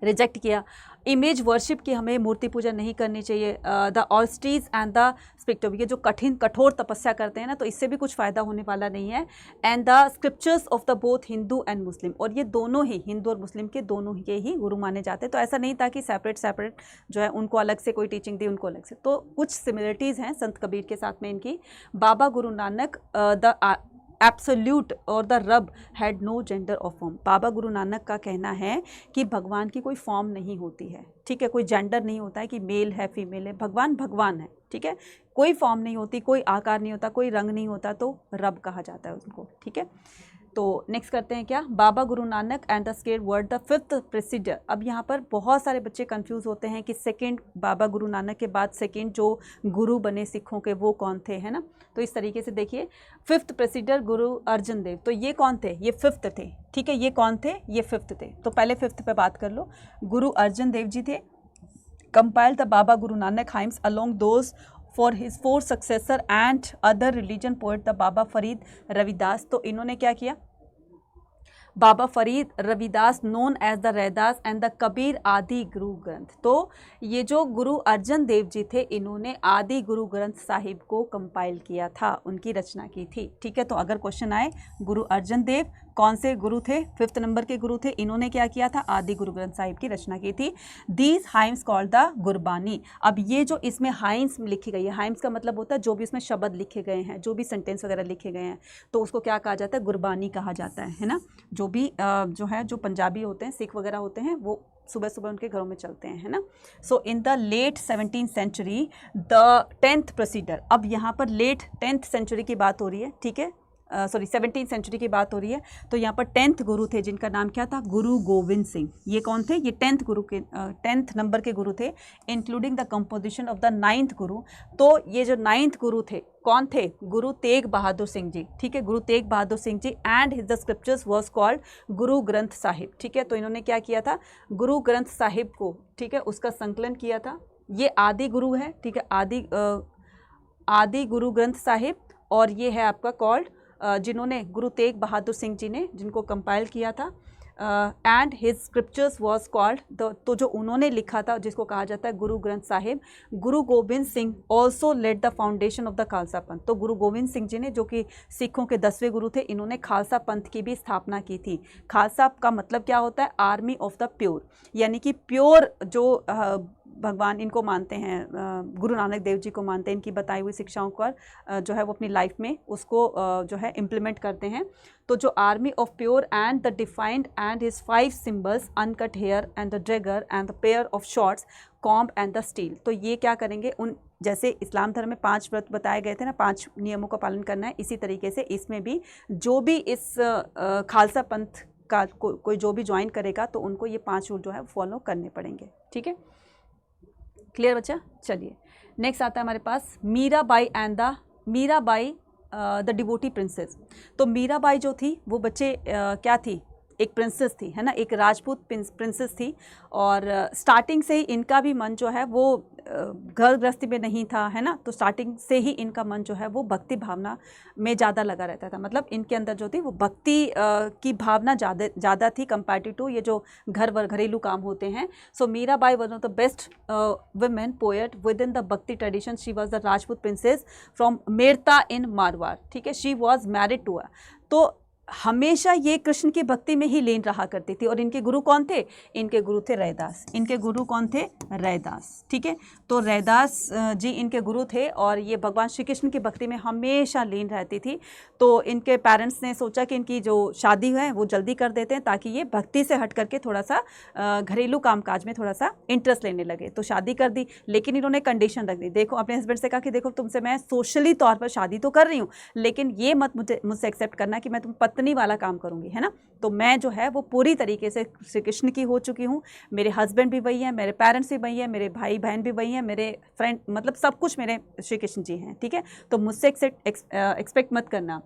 रिजेक्ट किया। इमेज वर्शिप की, हमें मूर्ति पूजा नहीं करनी चाहिए। द ऑस्ट्रीज एंड द स्पिक्टोव, ये जो कठोर तपस्या करते हैं ना, तो इससे भी कुछ फ़ायदा होने वाला नहीं है। And the scriptures of the both Hindu and मुस्लिम, और ये दोनों ही, हिंदू और मुस्लिम के दोनों के ही गुरु माने जाते हैं। तो ऐसा नहीं था कि सेपरेट जो है उनको अलग से कोई टीचिंग दी, उनको अलग से। तो कुछ सिमिलरिटीज़ हैं संत कबीर के साथ में इनकी। बाबा गुरु नानक एब्सोल्यूट और द रब हैड नो जेंडर और फॉर्म। बाबा गुरु नानक का कहना है कि भगवान की कोई फॉर्म नहीं होती है, ठीक है, कोई जेंडर नहीं होता है कि मेल है फीमेल है, भगवान भगवान है, ठीक है, कोई फॉर्म नहीं होती, कोई आकार नहीं होता, कोई रंग नहीं होता, तो रब कहा जाता है उनको, ठीक है। तो नेक्स्ट करते हैं क्या, Baba Guru Nanak and the sacred word the fifth preceptor. अब यहाँ पर बहुत सारे बच्चे कंफ्यूज होते हैं कि सेकंड बाबा गुरु नानक के बाद सेकंड जो गुरु बने सिखों के वो कौन थे, है ना। तो इस तरीके से देखिए, फिफ्थ प्रेसिडर गुरु अर्जन देव, तो ये कौन थे, ये फिफ्थ थे, ठीक है, ये कौन थे, ये फिफ्थ थे। तो पहले फिफ्थ पे बात कर लो, गुरु अर्जन देव जी थे। Compiled the Baba Guru Nanak hymns along those for his four successor and other religion poet the Baba Farid Ravidas. तो इन्होंने क्या किया, Baba Farid Ravidas known as the Raidas and the Kabir Adi Guru ग्रंथ। तो ये जो गुरु अर्जन देव जी थे, इन्होंने आदि गुरु ग्रंथ साहिब को कंपाइल किया था, उनकी रचना की थी, ठीक है। तो अगर क्वेश्चन आए गुरु अर्जन देव कौन से गुरु थे, फिफ्थ नंबर के गुरु थे, इन्होंने क्या किया था, आदि गुरु ग्रंथ साहिब की रचना की थी। These hymns called the Gurbani. अब ये जो इसमें हाइम्स लिखी गई है, हाइम्स का मतलब होता है जो भी इसमें शब्द लिखे गए हैं, जो भी सेंटेंस वगैरह लिखे गए हैं, तो उसको क्या कहा जाता है, गुरबानी कहा जाता है ना। जो भी जो पंजाबी होते हैं, सिख वगैरह होते हैं, वो सुबह सुबह उनके घरों में चलते हैं, है ना। So in the late 17th century the 10th preceptor. अब यहाँ पर लेट 10th सेंचुरी की बात हो रही है, ठीक है, 17th सेंचुरी की बात हो रही है। तो यहाँ पर 10th गुरु थे जिनका नाम क्या था, गुरु गोविंद सिंह। ये कौन थे, ये 10th गुरु के 10th नंबर के गुरु थे, including the composition of the 9th गुरु। तो ये जो 9th गुरु थे कौन थे, गुरु तेग बहादुर सिंह जी, ठीक है, Guru Tegh Bahadur Singh ji. And his the scriptures was called Guru Granth Sahib, ठीक है। तो इन्होंने क्या किया था, गुरु ग्रंथ साहिब को, ठीक है, उसका संकलन किया था। ये आदि गुरु है, ठीक है, आदि गुरु ग्रंथ साहिब। और ये है आपका कॉल्ड, जिन्होंने गुरु तेग बहादुर सिंह जी ने जिनको कंपाइल किया था। And his scriptures was called, तो जो उन्होंने लिखा था जिसको कहा जाता है गुरु Granth Sahib. Guru Gobind Singh also led the foundation of the Khalsa Panth. तो गुरु गोविंद सिंह जी ने, जो कि सिखों के 10वें गुरु थे, इन्होंने खालसा पंथ की भी स्थापना की थी। खालसा का मतलब क्या होता है, आर्मी ऑफ द प्योर, यानी कि प्योर जो भगवान इनको मानते हैं, गुरु नानक देव जी को मानते हैं, इनकी बताई हुई शिक्षाओं पर जो है वो अपनी लाइफ में उसको जो है इम्प्लीमेंट करते हैं। तो जो army of pure and the defined and his 5 symbols uncut hair and the dagger and the pair of shorts comb and the steel. तो ये क्या करेंगे, उन जैसे इस्लाम धर्म में 5 व्रत बताए गए थे ना, 5 नियमों का पालन करना है, इसी तरीके से इसमें भी जो भी इस खालसा पंथ का कोई जो भी ज्वाइन करेगा तो उनको ये 5 रूल जो है फॉलो करने पड़ेंगे, ठीक है। क्लियर बच्चा, चलिए नेक्स्ट आता है हमारे पास Mirabai and the devotee princess. तो मीराबाई जो थी वो बच्चे क्या थी, एक प्रिंसेस थी, है ना, एक राजपूत प्रिंसेस थी। और स्टार्टिंग से ही इनका भी मन जो है वो घर गृहस्थी में नहीं था, है ना। तो स्टार्टिंग से ही इनका मन जो है वो भक्ति भावना में ज़्यादा लगा रहता था, मतलब इनके अंदर जो थी वो भक्ति की भावना ज़्यादा थी कंपैरेटिव टू ये जो घरेलू काम होते हैं। So Mirabai one of the best women poet with in the bhakti tradition. She was the Rajput princess from Merta in Marwar, ठीक है। She was married to a, तो हमेशा ये कृष्ण की भक्ति में ही लीन रहा करती थी। और इनके गुरु कौन थे, इनके गुरु थे रैदास। इनके गुरु कौन थे, रैदास, ठीक है। तो रैदास जी इनके गुरु थे और ये भगवान श्री कृष्ण की भक्ति में हमेशा लीन रहती थी। तो इनके पेरेंट्स ने सोचा कि इनकी जो शादी है वो जल्दी कर देते हैं ताकि ये भक्ति से हट करके थोड़ा सा घरेलू कामकाज में थोड़ा सा इंटरेस्ट लेने लगे। तो शादी कर दी, लेकिन इन्होंने कंडीशन रख दी। देखो अपने हस्बैंड से कहा कि देखो तुमसे मैं सोशली तौर पर शादी तो कर रही हूँ, लेकिन ये मत मुझसे एक्सेप्ट करना कि मैं तुम पत्नी वाला काम करूंगी, है ना। तो मैं जो है वो पूरी तरीके से श्री कृष्ण की हो चुकी हूँ। मेरे हस्बैंड भी वही है, मेरे पेरेंट्स भी वही है, मेरे भाई बहन भी वही है, मेरे फ्रेंड, मतलब सब कुछ मेरे श्री कृष्ण जी हैं, ठीक है। तो मुझसे एक्सपेक्ट मत करना।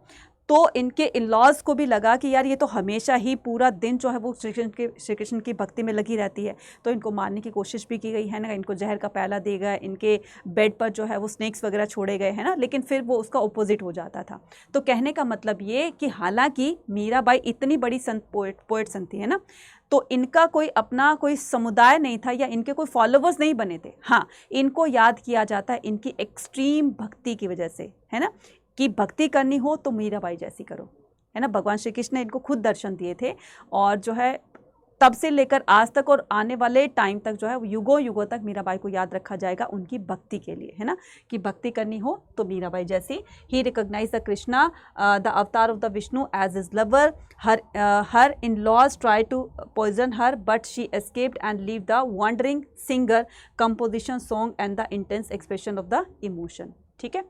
तो इनके इन-लॉज को भी लगा कि यार ये तो हमेशा ही पूरा दिन जो है वो श्री कृष्ण की भक्ति में लगी रहती है। तो इनको मारने की कोशिश भी की गई, है ना। इनको जहर का प्याला दिया गया, इनके बेड पर जो है वो स्नेक्स वगैरह छोड़े गए, है ना। लेकिन फिर वो उसका अपोजिट हो जाता था। तो कहने का मतलब ये कि हालांकि मीराबाई इतनी बड़ी संत पोएट संत थी, है ना, तो इनका कोई अपना कोई समुदाय नहीं था या इनके कोई फॉलोवर्स नहीं बने थे। हाँ, इनको याद किया जाता है इनकी एक्सट्रीम भक्ति की वजह से, है ना, कि भक्ति करनी हो तो मीराबाई जैसी करो, है ना। भगवान श्री कृष्ण ने इनको खुद दर्शन दिए थे और जो है तब से लेकर आज तक और आने वाले टाइम तक जो है युगों युगों तक मीराबाई को याद रखा जाएगा उनकी भक्ति के लिए, है ना, कि भक्ति करनी हो तो मीराबाई जैसी। He recognise the Krishna the avatar of the Vishnu as is lover, her in laws try to poison her but she escaped and leave the wandering singer composition song and the intense expression of the emotion. ठीक है,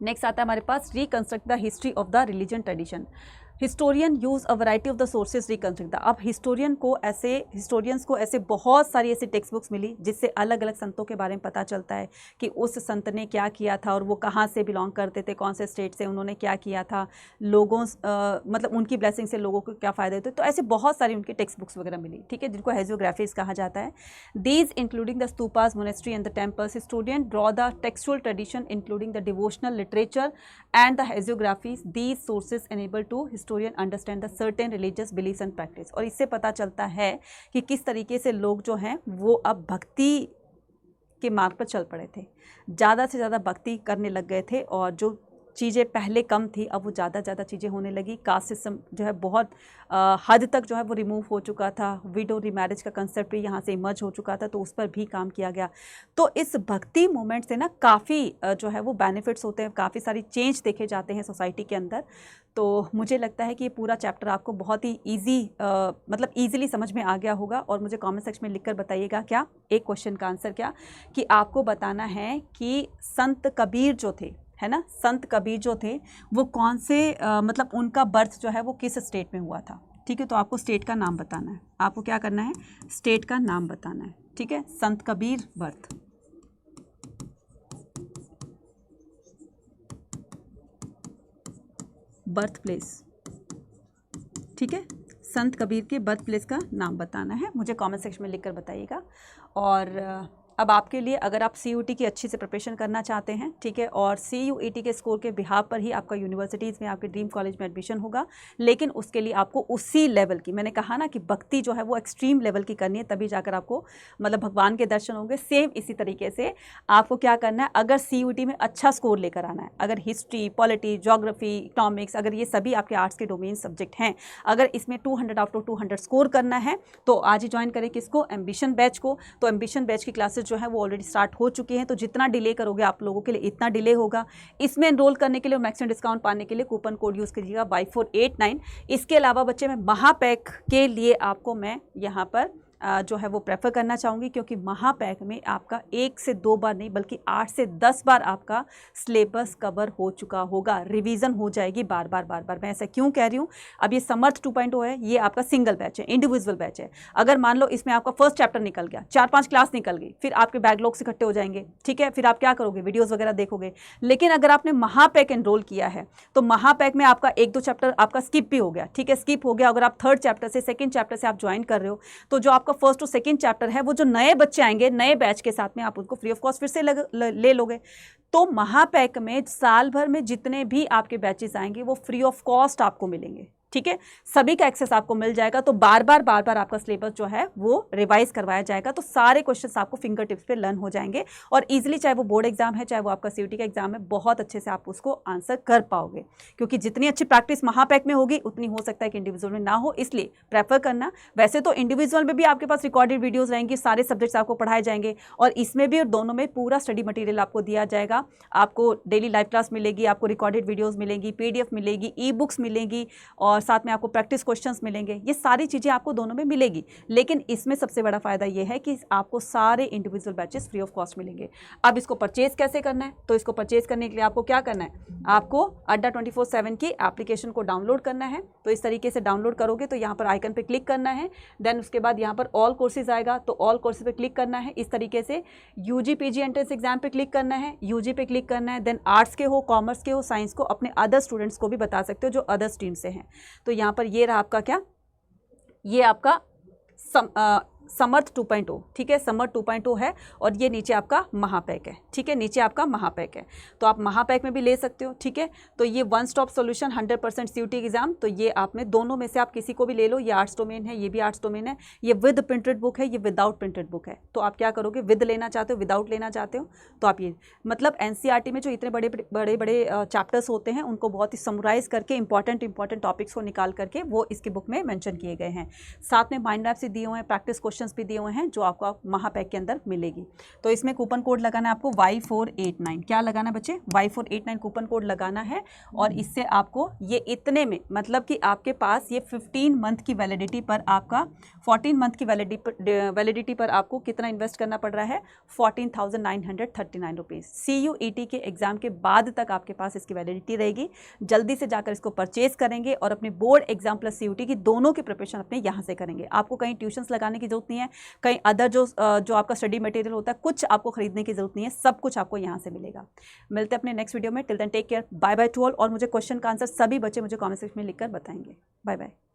next आता है हमारे पास reconstruct the history of the religion tradition. Historian use a variety of the sources reconstruct the. अब historians को ऐसे बहुत सारी ऐसी टेक्स्ट बुक्स मिली जिससे अलग अलग संतों के बारे में पता चलता है कि उस संत ने क्या किया था और वो कहाँ से बिलोंग करते थे, कौन से स्टेट से, उन्होंने क्या किया था, लोगों मतलब उनकी ब्लेसिंग से लोगों को क्या फ़ायदे होते। तो ऐसे बहुत सारी उनकी टेक्स्ट बुक्स वगैरह मिली, ठीक है, जिनको हेजियोग्राफीज कहा जाता है। These including the stupas, monastery and the temples. Historian draw the textual tradition including the devotional literature and the hagiographies. These sources enable to historian understand the certain religious beliefs and practice. और इससे पता चलता है कि किस तरीके से लोग जो हैं वो अब भक्ति के मार्ग पर चल पड़े थे, ज़्यादा से ज़्यादा भक्ति करने लग गए थे, और जो चीज़ें पहले कम थी अब वो ज़्यादा चीज़ें होने लगी। कास्ट सिस्टम जो है बहुत हद तक जो है वो रिमूव हो चुका था। विडो रीमैरिज का कंसेप्ट भी यहाँ से इमर्ज हो चुका था, तो उस पर भी काम किया गया। तो इस भक्ति मूवमेंट से ना काफ़ी जो है वो बेनिफिट्स होते हैं, काफ़ी सारी चेंज देखे जाते हैं सोसाइटी के अंदर। तो मुझे लगता है कि ये पूरा चैप्टर आपको बहुत ही मतलब ईजिली समझ में आ गया होगा। और मुझे कमेंट सेक्शन में लिखकर बताइएगा क्या, एक क्वेश्चन का आंसर क्या, कि आपको बताना है कि संत कबीर जो थे, है ना, संत कबीर जो थे वो कौन से मतलब उनका बर्थ जो है वो किस स्टेट में हुआ था। ठीक है, तो आपको स्टेट का नाम बताना है। आपको क्या करना है, स्टेट का नाम बताना है। ठीक है, संत कबीर बर्थ, बर्थ प्लेस। ठीक है, संत कबीर के बर्थ प्लेस का नाम बताना है, मुझे कमेंट सेक्शन में लिखकर बताइएगा। और अब आपके लिए अगर आप CUET की अच्छी से प्रिपरेशन करना चाहते हैं, ठीक है, और CUET के स्कोर के बिहाफ पर ही आपका यूनिवर्सिटीज़ में, आपके ड्रीम कॉलेज में एडमिशन होगा, लेकिन उसके लिए आपको उसी लेवल की, मैंने कहा ना कि भक्ति जो है वो एक्सट्रीम लेवल की करनी है, तभी जाकर आपको मतलब भगवान के दर्शन होंगे। सेम इसी तरीके से आपको क्या करना है, अगर CUET में अच्छा स्कोर लेकर आना है, अगर हिस्ट्री, पॉलिटी, ज्योग्राफी, इकोनॉमिक्स, अगर ये सभी आपके आर्ट्स के डोमेन सब्जेक्ट हैं, अगर इसमें 200 आउट ऑफ 200 स्कोर करना है तो आज ही ज्वाइन करें किसको, एम्बिशन बैच को। तो एम्बिशन बैच की क्लासेस जो है वो ऑलरेडी स्टार्ट हो चुकी हैं, तो जितना डिले करोगे आप लोगों के लिए इतना डिले होगा। इसमें एनरोल करने के लिए और मैक्सिमम डिस्काउंट पाने के लिए कूपन कोड यूज़ कीजिएगा Y489। इसके अलावा बच्चे मैं महापैक के लिए आपको मैं यहाँ पर जो है वो प्रेफर करना चाहूँगी, क्योंकि महापैक में आपका 1 से 2 बार नहीं बल्कि 8 से 10 बार आपका सिलेबस कवर हो चुका होगा, रिवीजन हो जाएगी बार बार। मैं ऐसा क्यों कह रही हूँ, अब ये समर्थ 2.0 है, ये आपका सिंगल बैच है, इंडिविजुअल बैच है। अगर मान लो इसमें आपका फर्स्ट चैप्टर निकल गया, 4-5 क्लास निकल गई, फिर आपके बैकलॉग्स इकट्ठे हो जाएंगे, ठीक है, फिर आप क्या करोगे, वीडियोज़ वगैरह देखोगे। लेकिन अगर आपने महापैक एनरोल किया है तो महापैक में आपका 1-2 चैप्टर आपका स्किप भी हो गया, ठीक है, स्किप हो गया। अगर आप 3rd चैप्टर से 2nd चैप्टर से आप ज्वाइन कर रहे हो, तो जो आपका 1st और 2nd चैप्टर है वो जो नए बच्चे आएंगे नए बैच के साथ में आप उनको फ्री ऑफ कॉस्ट फिर से ले लोगे। तो महापैक में साल भर में जितने भी आपके बैचेस आएंगे वो फ्री ऑफ कॉस्ट आपको मिलेंगे, ठीक है, सभी का एक्सेस आपको मिल जाएगा। तो बार बार आपका सिलेबस जो है वो रिवाइज करवाया जाएगा, तो सारे क्वेश्चंस आपको फिंगर टिप्स पे लर्न हो जाएंगे और इजीली, चाहे वो बोर्ड एग्जाम है चाहे वो आपका CUET का एग्जाम है, बहुत अच्छे से आप उसको आंसर कर पाओगे। क्योंकि जितनी अच्छी प्रैक्टिस महापैक में होगी उतनी हो सकता है कि इंडिविजुअल में ना हो, इसलिए प्रेफर करना। वैसे तो इंडिविजुअल में भी आपके पास रिकॉर्डेड वीडियोज़ रहेंगी, सारे सब्जेक्ट्स आपको पढ़ाए जाएंगे, और इसमें भी और दोनों में पूरा स्टडी मटीरियल आपको दिया जाएगा। आपको डेली लाइव क्लास मिलेगी, आपको रिकॉर्डेड वीडियोज़ मिलेंगी, PDF मिलेगी, ई-बुक्स मिलेंगी, और साथ में आपको प्रैक्टिस क्वेश्चंस मिलेंगे। ये सारी चीज़ें आपको दोनों में मिलेगी, लेकिन इसमें सबसे बड़ा फ़ायदा ये है कि आपको सारे individual batches free of cost मिलेंगे। अब इसको परचेज कैसे करना है, तो इसको परचेज करने के लिए आपको क्या करना है, आपको अड्डा 24/7 की एप्लीकेशन को डाउनलोड करना है। तो इस तरीके से डाउनलोड करोगे तो यहाँ पर आइकन पे क्लिक करना है, देन उसके बाद यहाँ पर ऑल कोर्सेज आएगा, तो ऑल कोर्सेज पे क्लिक करना है। इस तरीके से UG PG एंट्रेंस एग्जाम पे क्लिक करना है, UG पे क्लिक करना है, देन आर्ट्स के हो, कॉमर्स के हो, साइंस को, अपने अदर स्टूडेंट्स को भी बता सकते हो जो अदर स्ट्रीम से हैं। तो यहाँ पर ये रहा आपका क्या, ये आपका समर्थ 2.0, ठीक है, समर्थ 2.0 है, और ये नीचे आपका महापैक है, ठीक है, नीचे आपका महापैक है, तो आप महापैक में भी ले सकते हो, ठीक है। तो ये one stop solution 100% CUT exam, तो ये आप में दोनों में से आप किसी को भी ले लो, ये आर्ट्स डोमेन है, ये भी आर्ट्स डोमेन है, ये विद प्रिंटेड बुक है, ये विदाउट प्रिंटेड बुक है। तो आप क्या करोगे, विद लेना चाहते हो, विदाउट लेना चाहते हो, तो आप ये मतलब NCERT में जो इतने बड़े बड़े चैप्टर्स होते हैं उनको बहुत ही समराइज करके इंपॉर्टेंट टॉपिक्स को निकाल करके वो इसकी बुक में मेंशन किए गए हैं। साथ में माइंड मैप्स दिए हुए हैं, प्रैक्टिस क्वेश्चंस भी दिए हुए हैं जो आपको महापैक के अंदर मिलेगी। तो इसमें कूपन कोड लगाना है आपको Y489, क्या लगाना है बच्चे, Y489 कूपन कोड लगाना है, और इससे आपको ये इतने में मतलब कि आपके पास ये 15 मंथ की वैलिडिटी पर आपका 14 मंथ की वैलिडिटी पर आपको कितना इन्वेस्ट करना पड़ रहा है, 14,939 रुपीज़। CUET के एग्जाम के बाद तक आपके पास इसकी वैलिडिटी रहेगी। जल्दी से जाकर इसको परचेज करेंगे और अपने बोर्ड एग्जाम प्लस CUT की दोनों की प्रिपरेशन अपने यहाँ से करेंगे। आपको कहीं ट्यूशन्स लगाने की जरूरत नहीं है, कहीं अदर जो आपका स्टडी मटेरियल होता है कुछ आपको खरीदने की जरूरत नहीं है, सब कुछ आपको यहाँ से मिलेगा। मिलते हैं अपने नेक्स्ट वीडियो में, till then take care, bye bye to all. और मुझे क्वेश्चन का आंसर सभी बच्चे मुझे कमेंट सेक्शन में लिखकर बताएंगे। Bye bye.